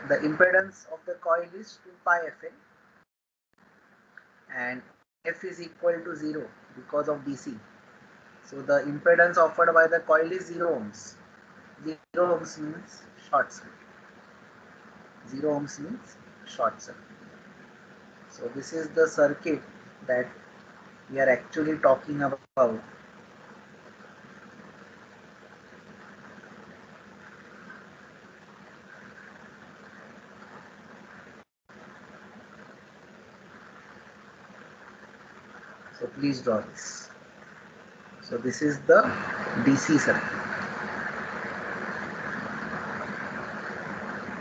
the impedance of the coil is 2 pi Fn and F is equal to 0 because of DC. So the impedance offered by the coil is 0 ohms. 0 ohms means short circuit. 0 ohms means short circuit. So this is the circuit that we are actually talking about. So please draw this. So this is the DC circuit.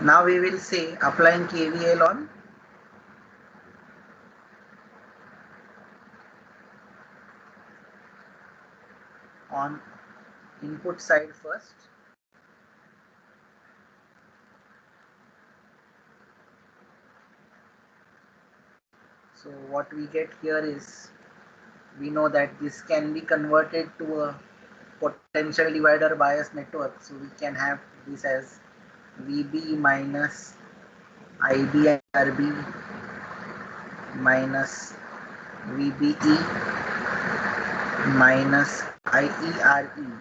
Now we will say applying KVL on input side first. So what we get here is, we know that this can be converted to a potential divider bias network. So we can have this as VB minus IBRB minus VBE minus IERE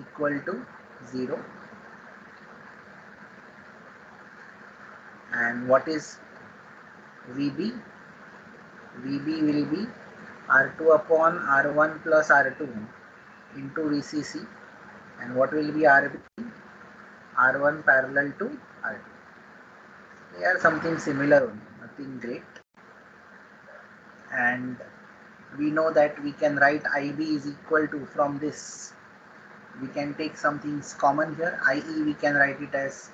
equal to 0. And what is VB? VB will be R2 upon R1 plus R2 into VCC. And what will be RB? R1 parallel to R2. They are something similar only, nothing great. And we know that we can write IB is equal to, from this we can take something common here. IE we can write it as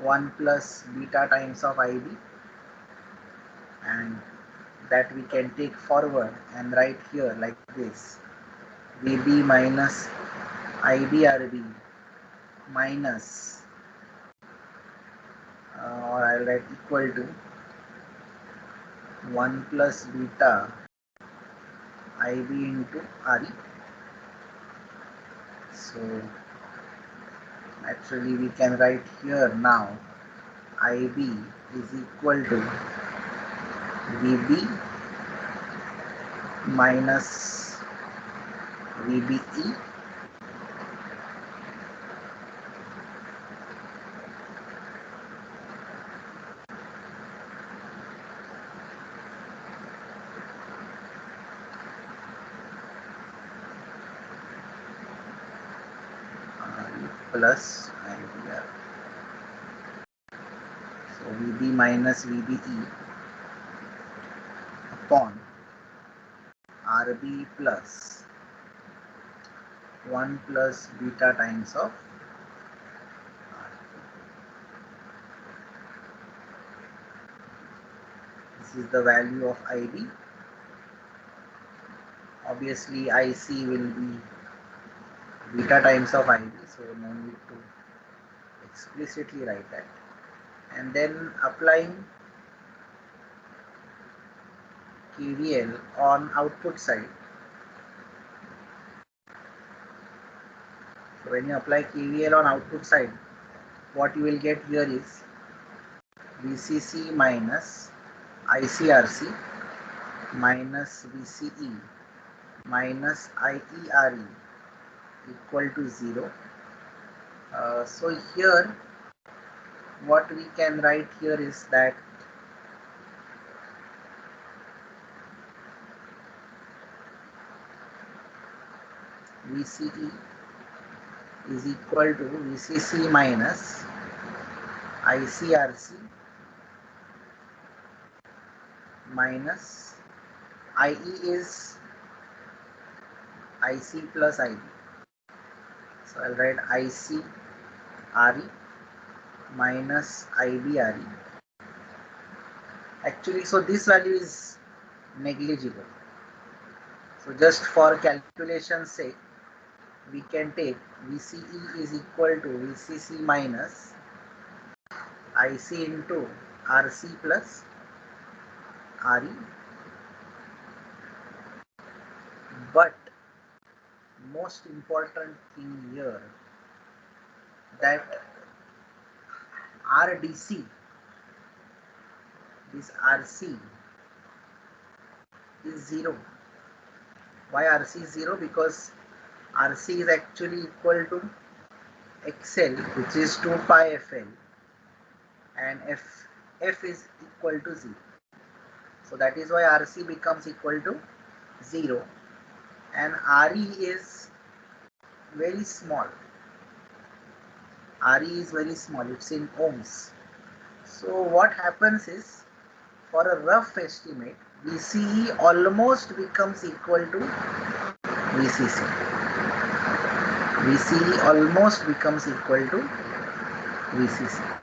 1 plus beta times of IB, and that we can take forward and write here like this: VB minus IBRB minus, or I'll write equal to 1 plus beta IB into RE. So actually we can write here now IB is equal to VB minus VBE plus IBR. So VB minus VBE upon RB plus 1 plus beta times of R. This is the value of IB. Obviously IC will be beta times of IB, so no need to explicitly write that. And then applying KVL on output side. So when you apply KVL on output side, what you will get here is VCC minus ICRC minus VCE minus IERE equal to 0. So here what we can write here is that VCE is equal to VCC minus ICRC minus IE is IC plus IB. So I'll write IC RE minus IB RE. Actually, so this value is negligible. So just for calculation's sake, we can take VCE is equal to VCC minus IC into RC plus RE. But most important thing here, that RDC, this RC is 0. Why RC is 0? Because RC is actually equal to XL, which is 2 pi FL, and F is equal to 0. So that is why RC becomes equal to 0, and RE is very small. RE is very small, it's in ohms. So what happens is, for a rough estimate, VCE almost becomes equal to VCC. VCE almost becomes equal to VCC.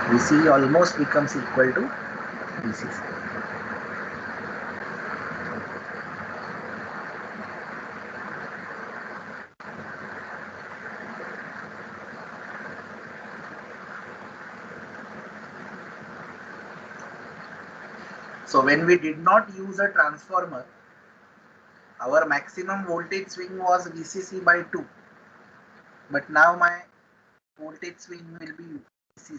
VCE almost becomes equal to VCC. So when we did not use a transformer, our maximum voltage swing was VCC by 2. But now my voltage swing will be VCC.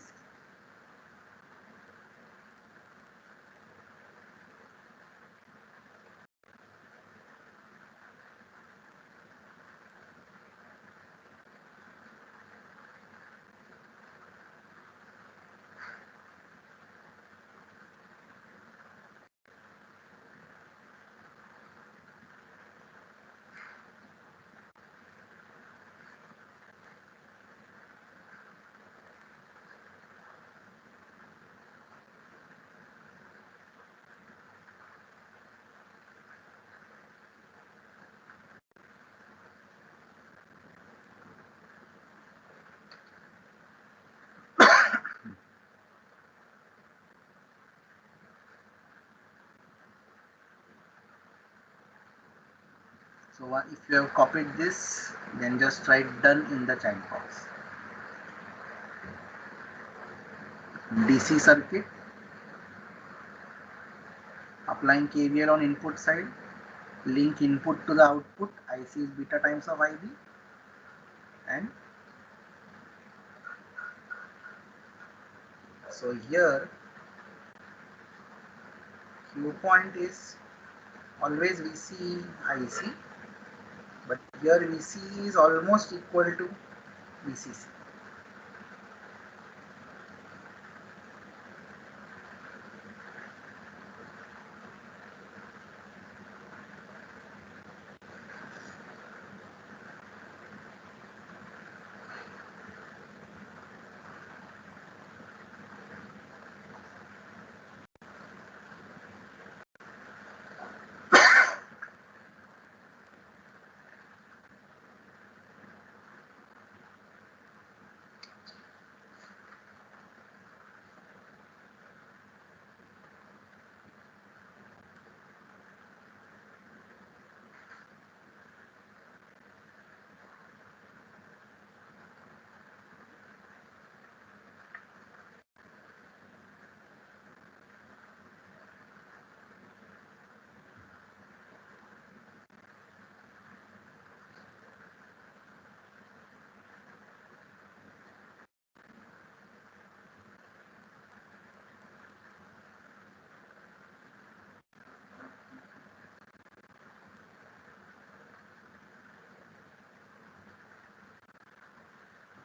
So if you have copied this, then just write done in the chat box. DC circuit, applying KVL on input side, link input to the output, IC is beta times of IB, and so here Q point is always VC IC, but here VC is almost equal to VCC.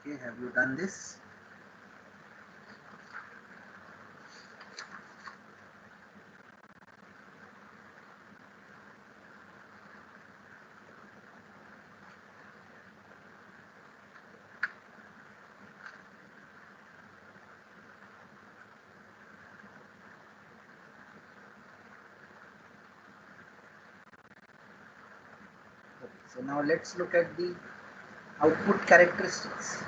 Okay, have you done this? Okay, so now let's look at the output characteristics.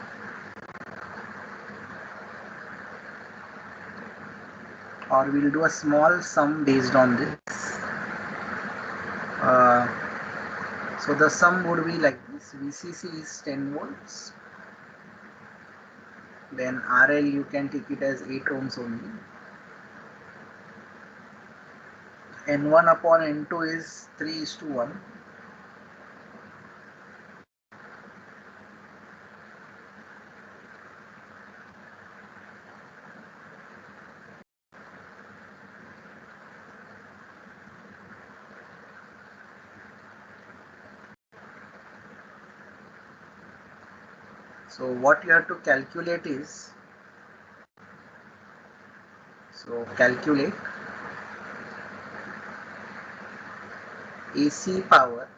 or we'll do a small sum based on this. So the sum would be like this: VCC is 10 volts, then RL you can take it as 8 ohms only. N1 upon N2 is 3:1. So what you have to calculate is, calculate AC power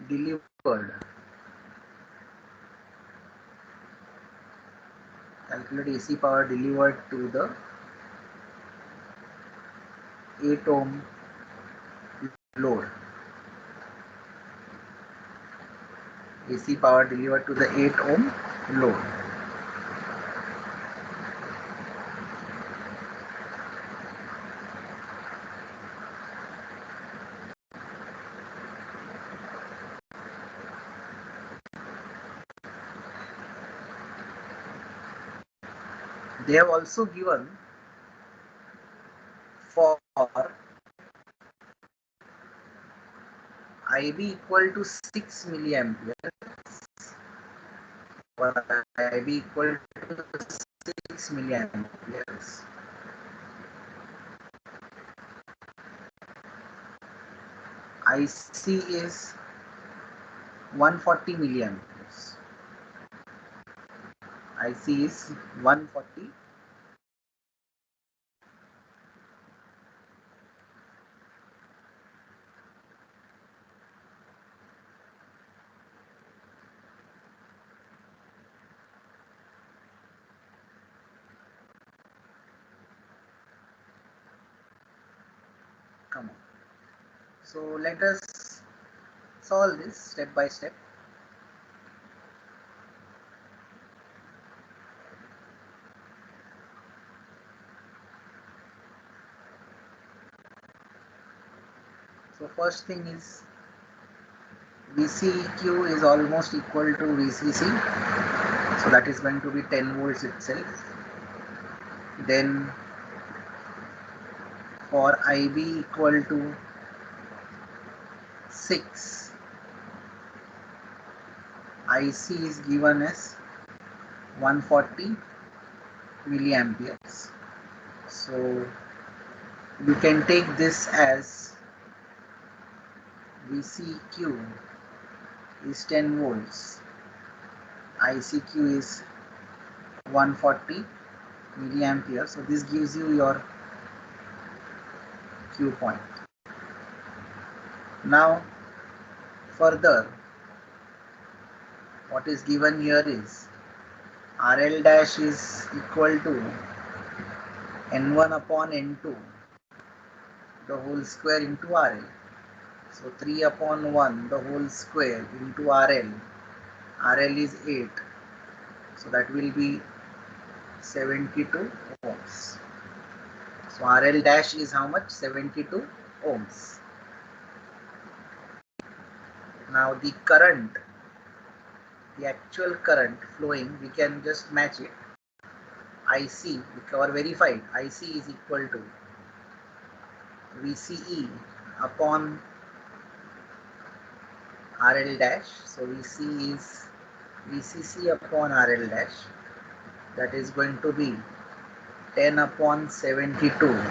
delivered. Calculate AC power delivered to the 8 ohm load. AC power delivered to the 8 ohm load. They have also given for IB equal to 6 milliamperes, for IB equal to 6 milliamperes, IC is 140 milliamperes. IC is 140. Come on. So let us solve this step by step. So first thing is VCEQ is almost equal to VCC. So that is going to be 10 volts itself. Then for IB equal to 6, IC is given as 140 milliamperes. So you can take this as VCQ is 10 volts, ICQ is 140 milliampere. So this gives you your Q point. Now further, what is given here is RL dash is equal to N1 upon N2 the whole square into RL. So 3 upon 1 the whole square into RL. RL is 8. So that will be 72 ohms. So RL dash is how much? 72 ohms. Now the current, the actual current flowing, we can just match it. IC, our verified IC is equal to VCE upon RL dash. So VC is VCC upon RL dash. That is going to be 10 upon 72.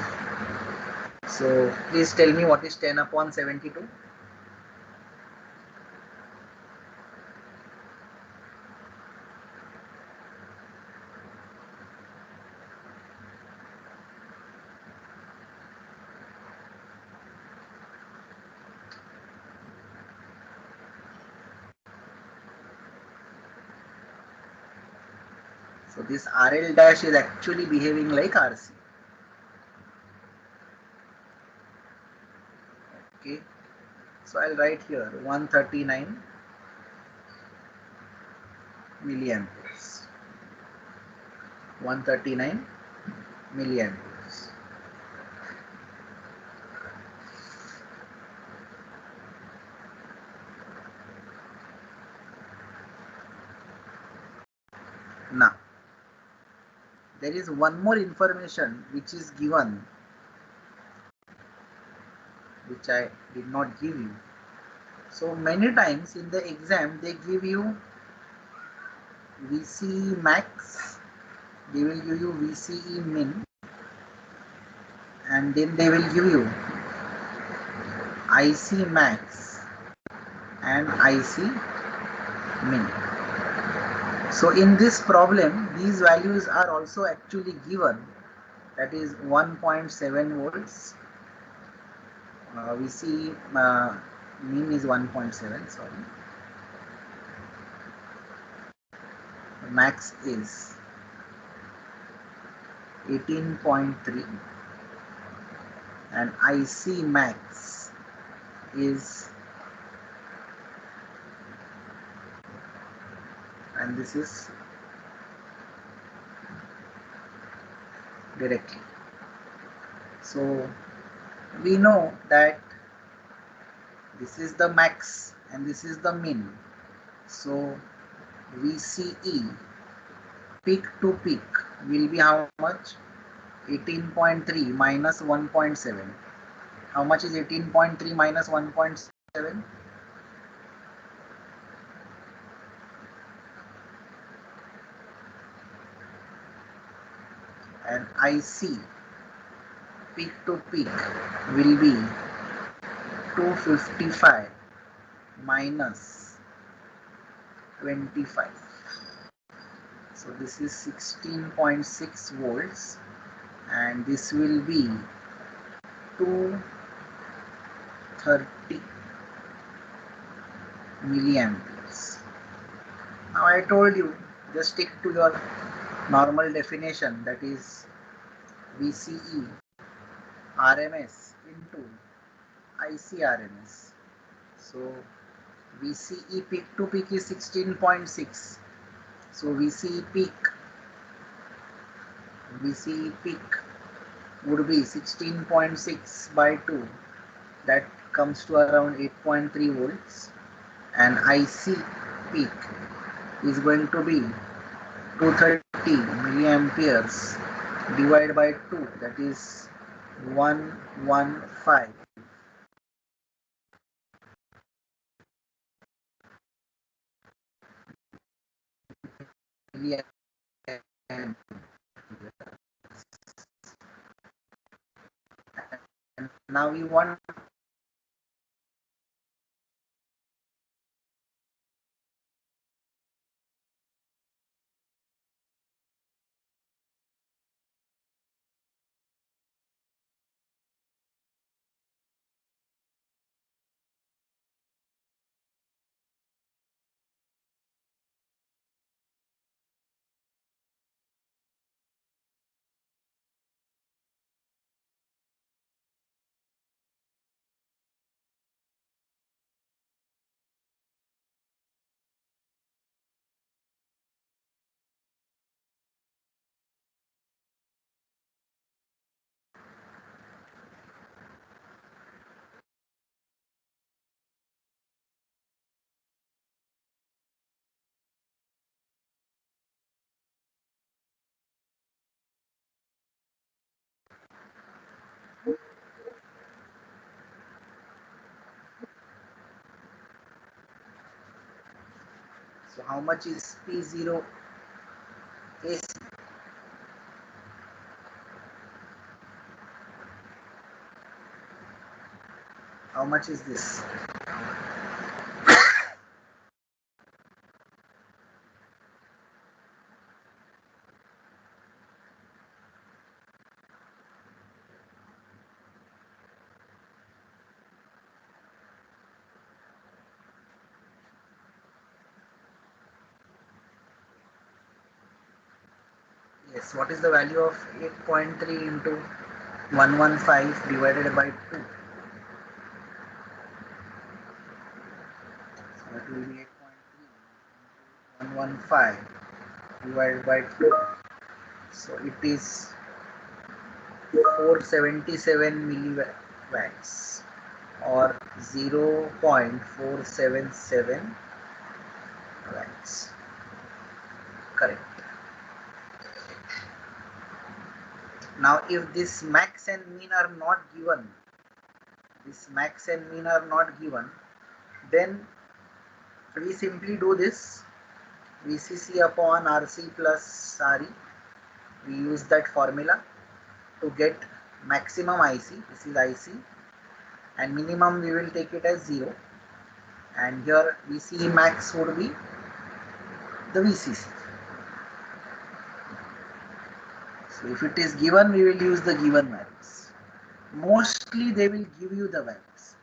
So please tell me what is 10 upon 72? So this RL dash is actually behaving like RC. Okay. So I'll write here 139 milliamperes. 139 milliamperes. Now, there is one more information which is given, which I did not give you. So many times in the exam they give you VCE max, they will give you VCE min, and then they will give you IC max and IC min. So in this problem, these values are also actually given, that is 1.7 volts. VCE min is 1.7, sorry. Max is 18.3 and IC max is, and this is directly. So we know that this is the max and this is the min. So VCE peak to peak will be how much? 18.3 minus 1.7. How much is 18.3 minus 1.7? And IC peak to peak will be 255 minus 25. So this is 16.6 volts and this will be 230 milliamperes. Now I told you, just stick to your normal definition, that is VCE RMS into IC RMS. So VCE peak to peak is 16.6. So VCE peak would be 16.6 by 2. That comes to around 8.3 volts. And IC peak is going to be 230 milliamperes divided by 2, that is 115 milliamperes. And now we want so how much is P0 AC? How much is this? Yes, what is the value of 8.3 into 115 divided by 2? So that will be 8.3 into 115 divided by 2. So it is 477 milliwatts or 0.477 watts. Correct. Now if this max and mean are not given, then we simply do this VCC upon RC plus RE. We use that formula to get maximum IC. This is IC, and minimum we will take it as 0, and here VC max would be the VCC. So if it is given, we will use the given values. Mostly they will give you the values.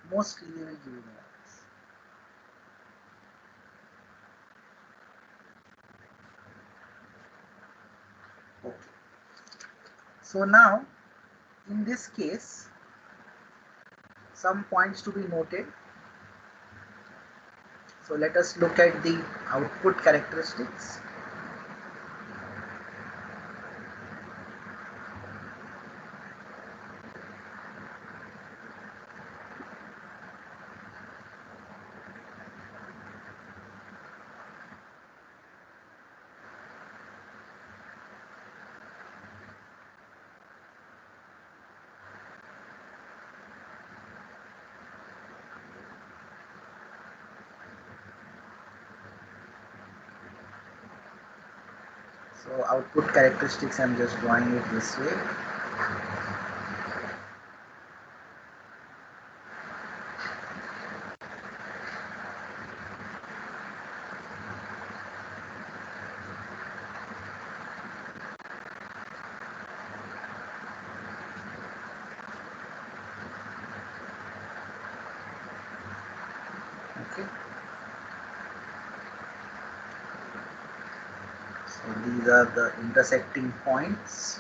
Okay. So now in this case, some points to be noted. So let us look at the output characteristics. So output characteristics, I'm just drawing it this way. Okay. So these are the intersecting points.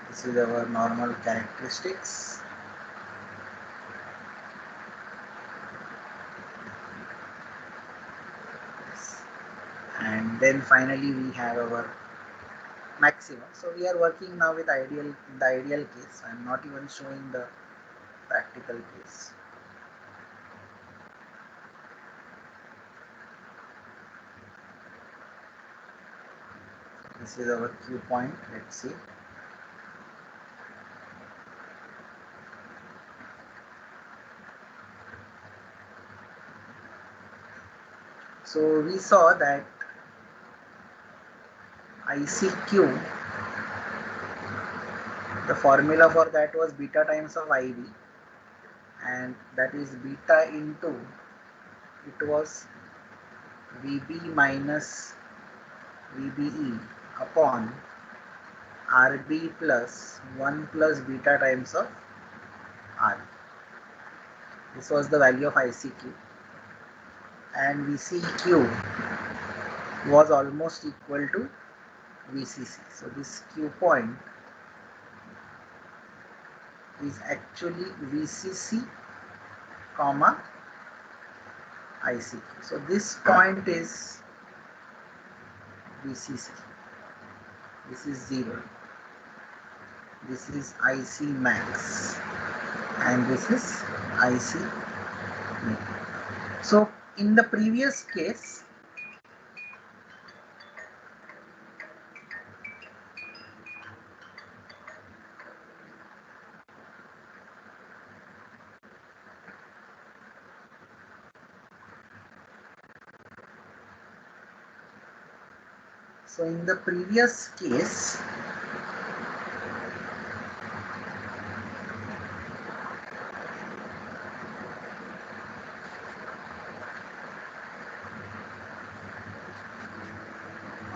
This is our normal characteristics. And then finally we have our maximum. So we are working now with the ideal case. I am not even showing the practical case. This is our Q point, let's see. So we saw that ICQ, the formula for that was beta times of IB, and that is beta into, it was VB minus VBE upon RB plus 1 plus beta times of R. This was the value of ICQ, and VCQ was almost equal to VCC. So this Q point is actually VCC comma ICQ. So this point is VCC. This is 0. This is IC max, and this is IC min. So in the previous case,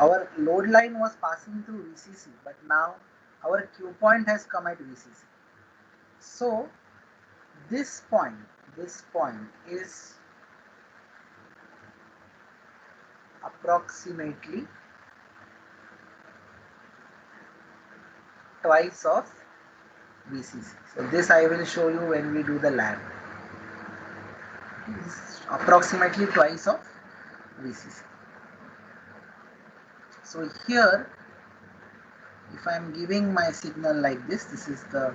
our load line was passing through VCC, but now our Q point has come at VCC. So this point is approximately twice of VCC. So this I will show you when we do the lab. It's approximately twice of VCC. So here, if I am giving my signal like this is the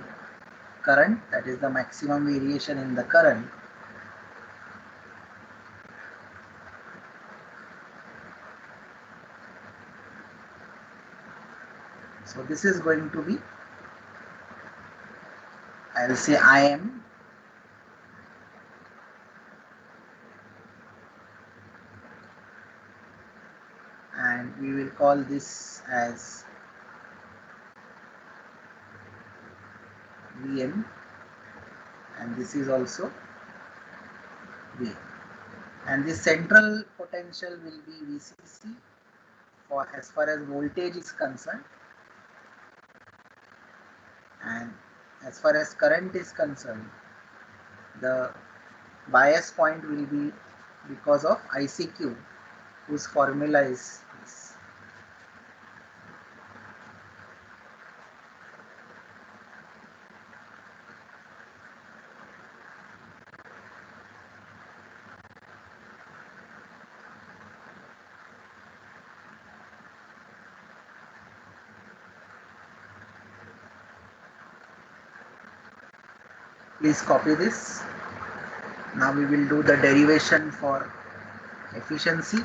current, that is the maximum variation in the current. So this is going to be, I will say Im, and we will call this as Vm, and this is also Vm. And the central potential will be VCC for as far as voltage is concerned, and as far as current is concerned, the bias point will be because of ICQ, whose formula is this. Please copy this. Now we will do the derivation for efficiency.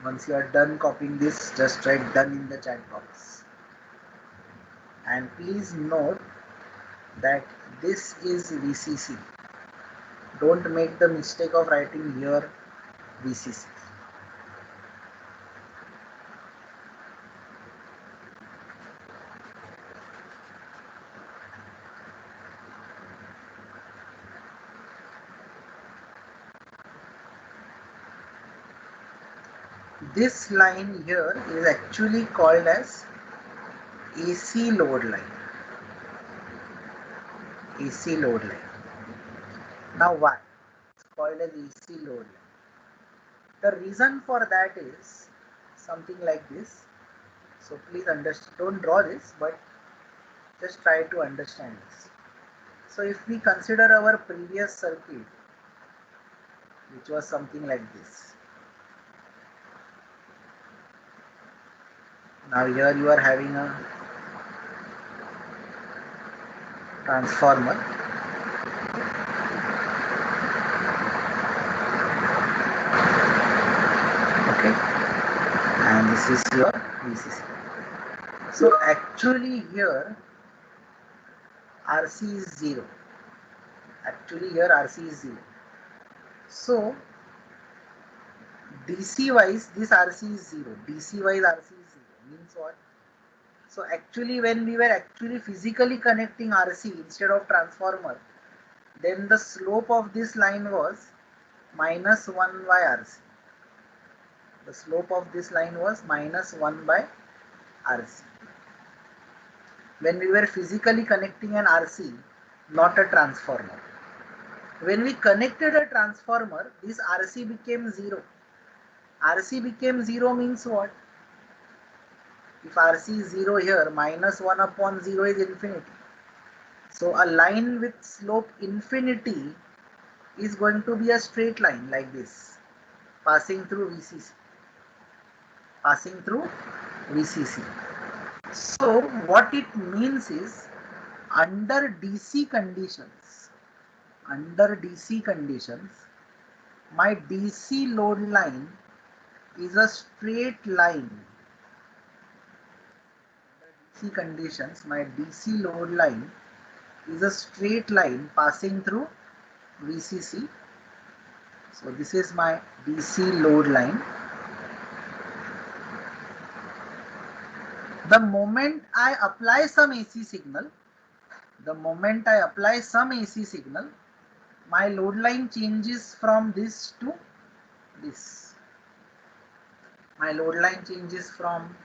Once you are done copying this, just write done in the chat box. And please note that this is VCC. Don't make the mistake of writing here VCC. This line here is actually called as AC load line. AC load line. Now why? It's called as AC load line. The reason for that is something like this. So please understand, don't draw this, but just try to understand this. So if we consider our previous circuit, which was something like this. Now here you are having a transformer. Okay, and this is your VCC. So actually here RC is 0. Actually here RC is 0. So DC wise this RC is 0. DC wise RC is 0. Means what? So actually when we were actually physically connecting RC instead of transformer, then the slope of this line was minus 1 by RC. The slope of this line was minus 1 by RC. When we were physically connecting an RC, not a transformer. When we connected a transformer, this RC became 0. RC became 0 means what? If RC is 0 here, minus 1 upon 0 is infinity. So a line with slope infinity is going to be a straight line like this, passing through VCC. Passing through VCC. So what it means is, under DC conditions, my DC load line is a straight line. Under DC conditions, my DC load line is a straight line passing through VCC. So this is my DC load line. The moment I apply some AC signal, my load line changes from this to this. My load line changes from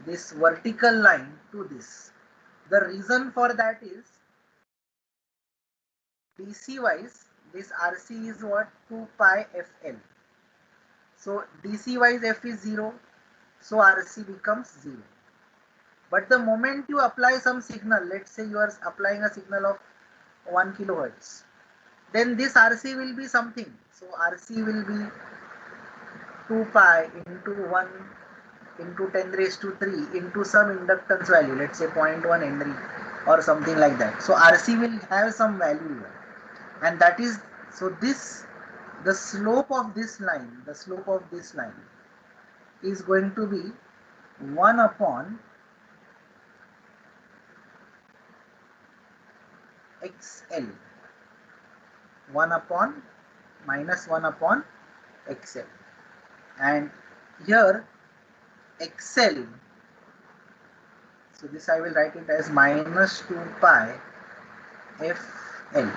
this vertical line to this. The reason for that is DC wise, this RC is what? 2 pi FL. So DC wise F is 0, so RC becomes 0. But the moment you apply some signal, let's say you are applying a signal of 1 kilohertz, then this RC will be something. So RC will be 2 pi into 1 into 10 raised to 3 into some inductance value, let's say 0.1 Henry or something like that. So RC will have some value here. And that is, so this, the slope of this line is going to be 1 upon XL, 1 upon minus 1 upon XL. And here XL, so this I will write it as minus 2 pi FL.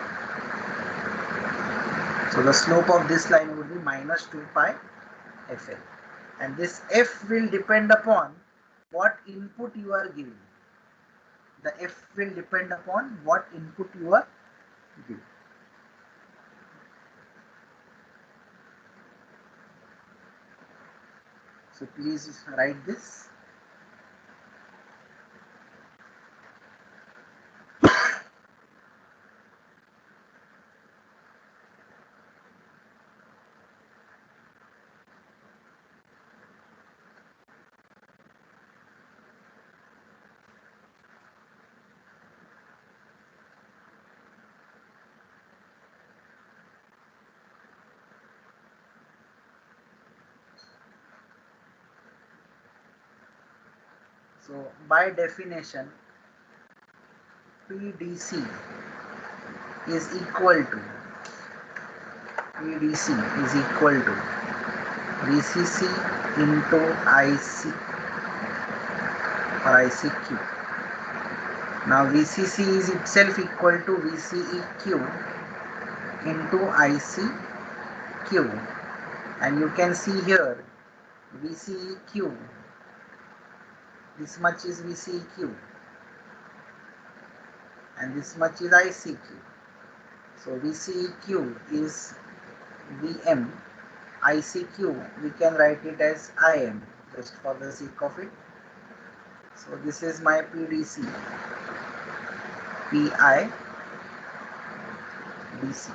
So the slope of this line would be minus 2 pi FL. And this F will depend upon what input you are giving. The F will depend upon what input you are giving. So please write this. So by definition, PDC is equal to VCC into IC or ICQ. Now VCC is itself equal to VCEQ into ICQ, and you can see here VCEQ, this much is VCEQ and this much is ICQ. So VCEQ is VM, ICQ we can write it as IM just for the sake of it. So this is my PDC, PI DC.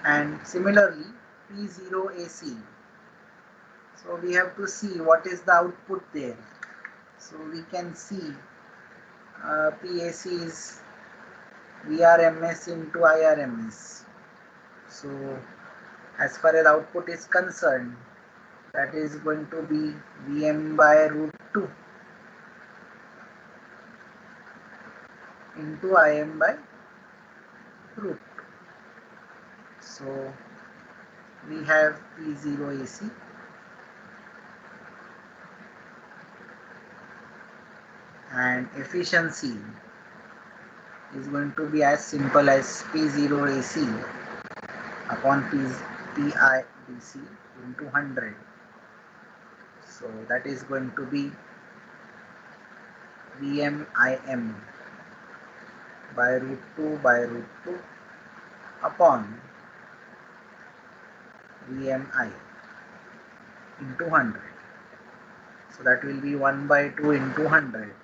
And similarly P0 AC. So we have to see what is the output there. So we can see PAC is VRMS into IRMS. So as far as output is concerned, that is going to be VM by root 2 into IM by root 2. So we have P0 AC and efficiency is going to be as simple as P0 AC upon PI DC into 100. So that is going to be VMIM by root 2 upon VMI into 100. So that will be 1 by 2 into 100.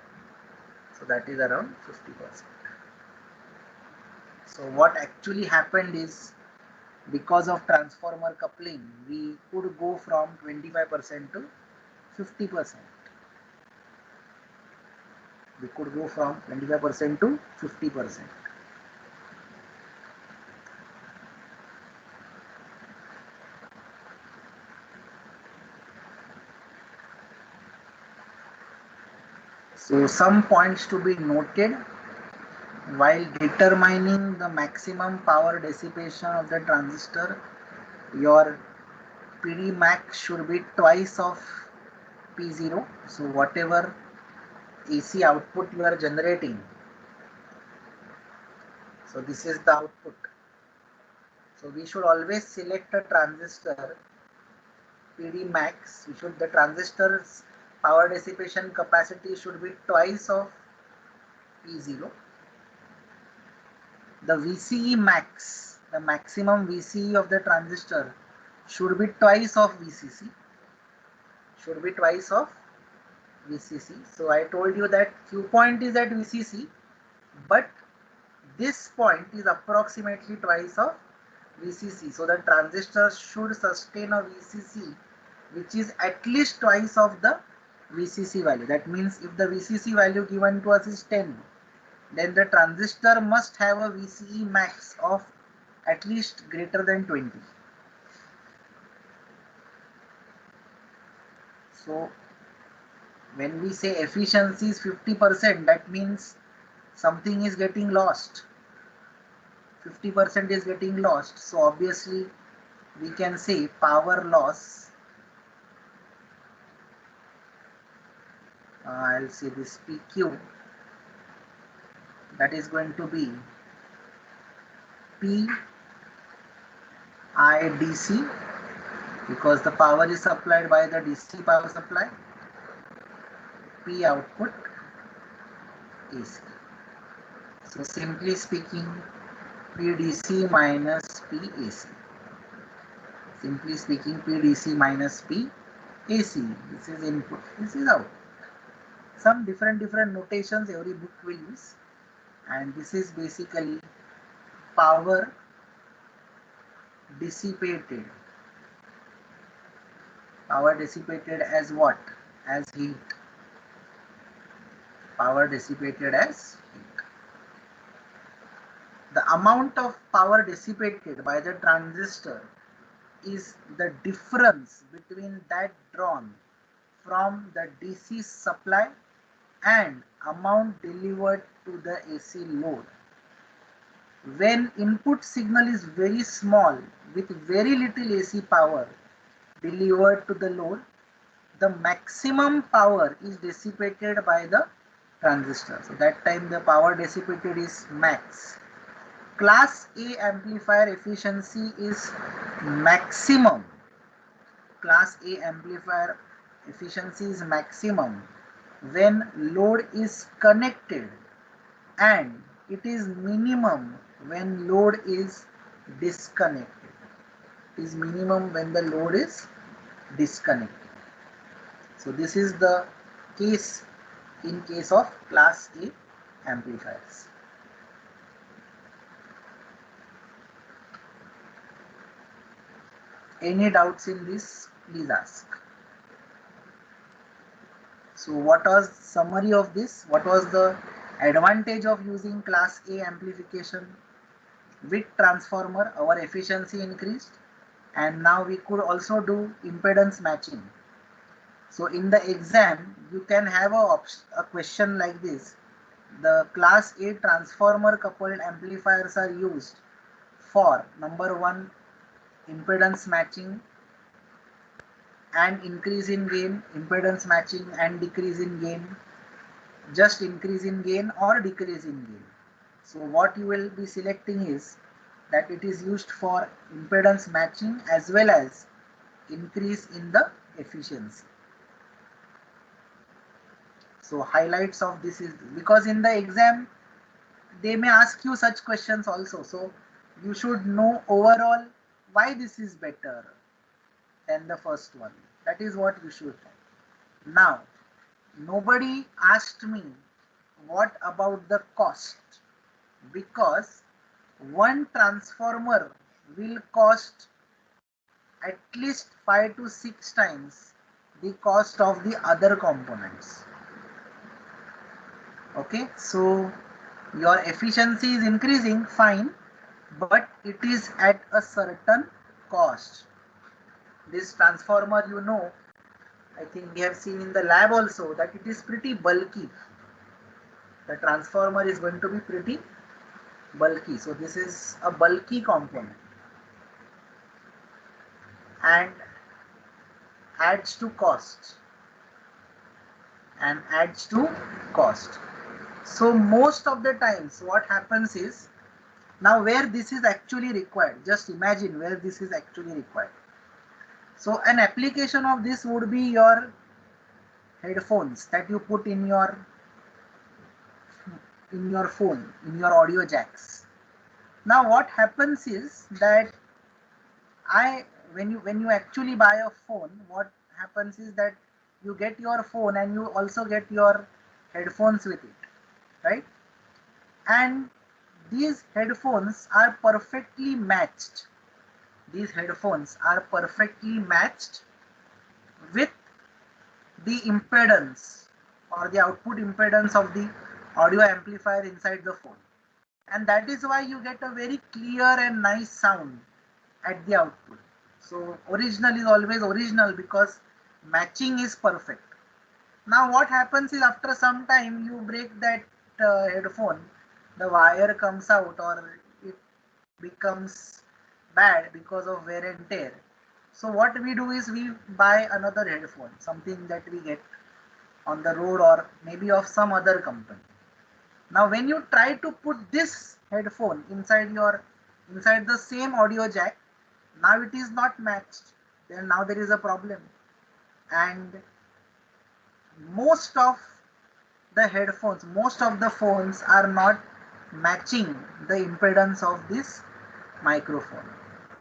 So that is around 50%. So what actually happened is, because of transformer coupling, we could go from 25% to 50%. We could go from 25% to 50%. So some points to be noted while determining the maximum power dissipation of the transistor. Your PD max should be twice of P0. So whatever AC output you are generating, So this is the output. So we should always select a transistor PD max. The transistor's power dissipation capacity should be twice of P0. The VCE max, the maximum VCE of the transistor should be twice of VCC. Should be twice of VCC. So I told you that Q point is at VCC, but this point is approximately twice of VCC. So the transistor should sustain a VCC which is at least twice of the VCC value. That means if the VCC value given to us is 10, then the transistor must have a VCE max of at least greater than 20. So when we say efficiency is 50%, that means something is getting lost. 50% is getting lost. So obviously we can say power loss. I'll say this PQ, that is going to be P I DC, because the power is supplied by the DC power supply, P output AC. So simply speaking, PDC minus PAC. Simply speaking, PDC minus PAC. This is input, this is output. Some different notations every book will use, and this is basically power dissipated. Power dissipated as what? As heat. Power dissipated as heat. The amount of power dissipated by the transistor is the difference between that drawn from the DC supply and amount delivered to the AC load. When input signal is very small with very little AC power delivered to the load, the maximum power is dissipated by the transistor. So that time the power dissipated is max. Class A amplifier efficiency is maximum. Class A amplifier efficiency is maximum when load is connected, and it is minimum when load is disconnected. It is minimum when the load is disconnected. So this is the case in case of class A amplifiers. Any doubts in this, please ask. So what was summary of this? What was the advantage of using class A amplification? With transformer, our efficiency increased, and now we could also do impedance matching. So in the exam, you can have a question like this. The class A transformer coupled amplifiers are used for number 1, impedance matching and increase in gain, impedance matching and decrease in gain, just increase in gain or decrease in gain. So what you will be selecting is that it is used for impedance matching as well as increase in the efficiency. So highlights of this is, because in the exam they may ask you such questions also. So you should know overall why this is better than the first one. That is what you should know. Now, nobody asked me what about the cost, because one transformer will cost at least 5 to 6 times the cost of the other components. Okay, so your efficiency is increasing, fine, but it is at a certain cost. This transformer, you know, I think we have seen in the lab also that it is pretty bulky. The transformer is going to be pretty bulky. So this is a bulky component and adds to cost. So most of the times what happens is, Now where this is actually required, just imagine where this is actually required. So an application of this would be your headphones that you put in your phone, in your audio jacks. Now what happens is that when you actually buy a phone, what happens is that you get your phone and you also get your headphones with it, right? And these headphones are perfectly matched. These headphones are perfectly matched with the impedance or the output impedance of the audio amplifier inside the phone. And that is why you get a very clear and nice sound at the output. So original is always original because matching is perfect. Now what happens is after some time you break that headphone, the wire comes out or it becomes bad because of wear and tear. So what we do is we buy another headphone, something that we get on the road or maybe of some other company. Now when you try to put this headphone inside the same audio jack, now it is not matched. Then now there is a problem. And most of most of the phones are not matching the impedance of this microphone.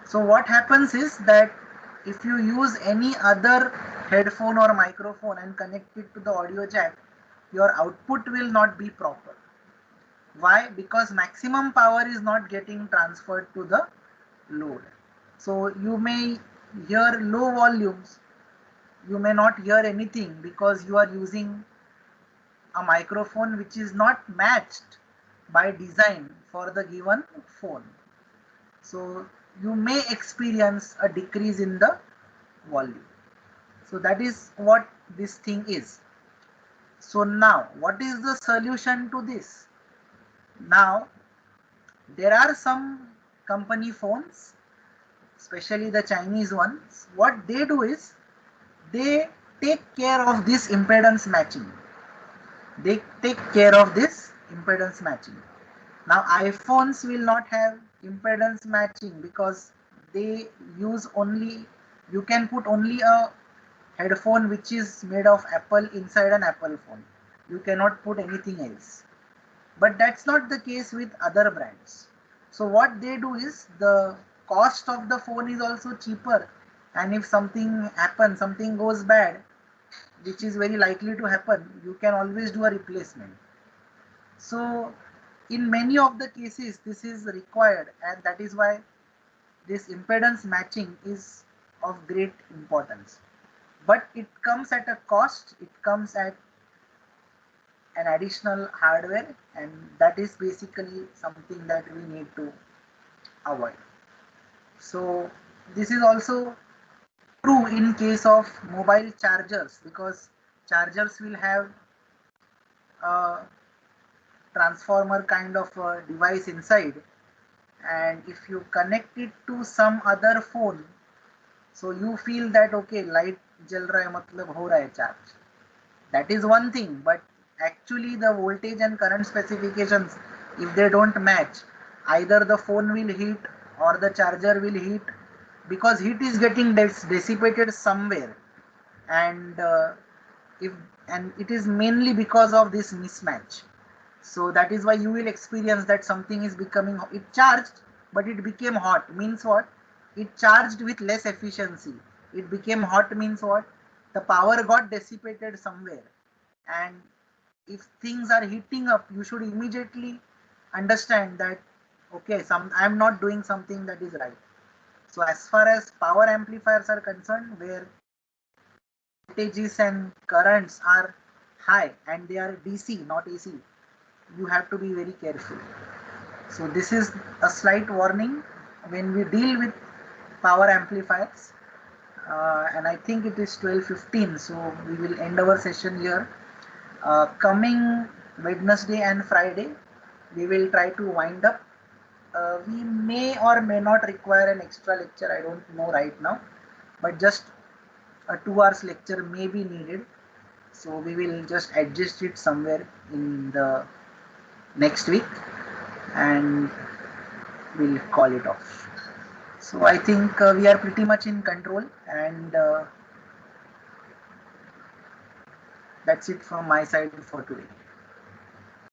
So what happens is that if you use any other headphone or microphone and connect it to the audio jack, your output will not be proper. Why? Because maximum power is not getting transferred to the load. So you may hear low volumes, you may not hear anything because you are using a microphone which is not matched by design for the given phone. So you may experience a decrease in the volume. So that is what this thing is. So now what is the solution to this? Now there are some company phones, especially the Chinese ones. What they do is they take care of this impedance matching. They take care of this impedance matching. Now iPhones will not have impedance matching because they use only, you can put only a headphone which is made of Apple inside an Apple phone. You cannot put anything else. But that's not the case with other brands. So what they do is the cost of the phone is also cheaper, and if something happens, something goes bad, which is very likely to happen, you can always do a replacement. So in many of the cases this is required, and that is why this impedance matching is of great importance. But it comes at a cost, it comes at an additional hardware, and that is basically something that we need to avoid. So this is also true in case of mobile chargers, because chargers will have a transformer kind of a device inside, and if you connect it to some other phone, so you feel that okay, light jal raha hai matlab ho raha hai charge. That is one thing, but actually the voltage and current specifications, if they don't match, either the phone will heat or the charger will heat, because heat is getting dissipated somewhere, and if and it is mainly because of this mismatch. So that is why you will experience that something is becoming, it charged but it became hot, means what? It charged with less efficiency, it became hot, means what? The power got dissipated somewhere. And if things are heating up, you should immediately understand that okay, I'm not doing something that is right. So as far as power amplifiers are concerned, where voltages and currents are high and they are DC not AC, you have to be very careful. So this is a slight warning when we deal with power amplifiers. And I think it is 12:15, so we will end our session here. Coming Wednesday and Friday, we will try to wind up. We may or may not require an extra lecture, I don't know right now, but just a 2 hours lecture may be needed. So we will just adjust it somewhere in the next week. And we'll call it off. So I think we are pretty much in control, and that's it from my side for today.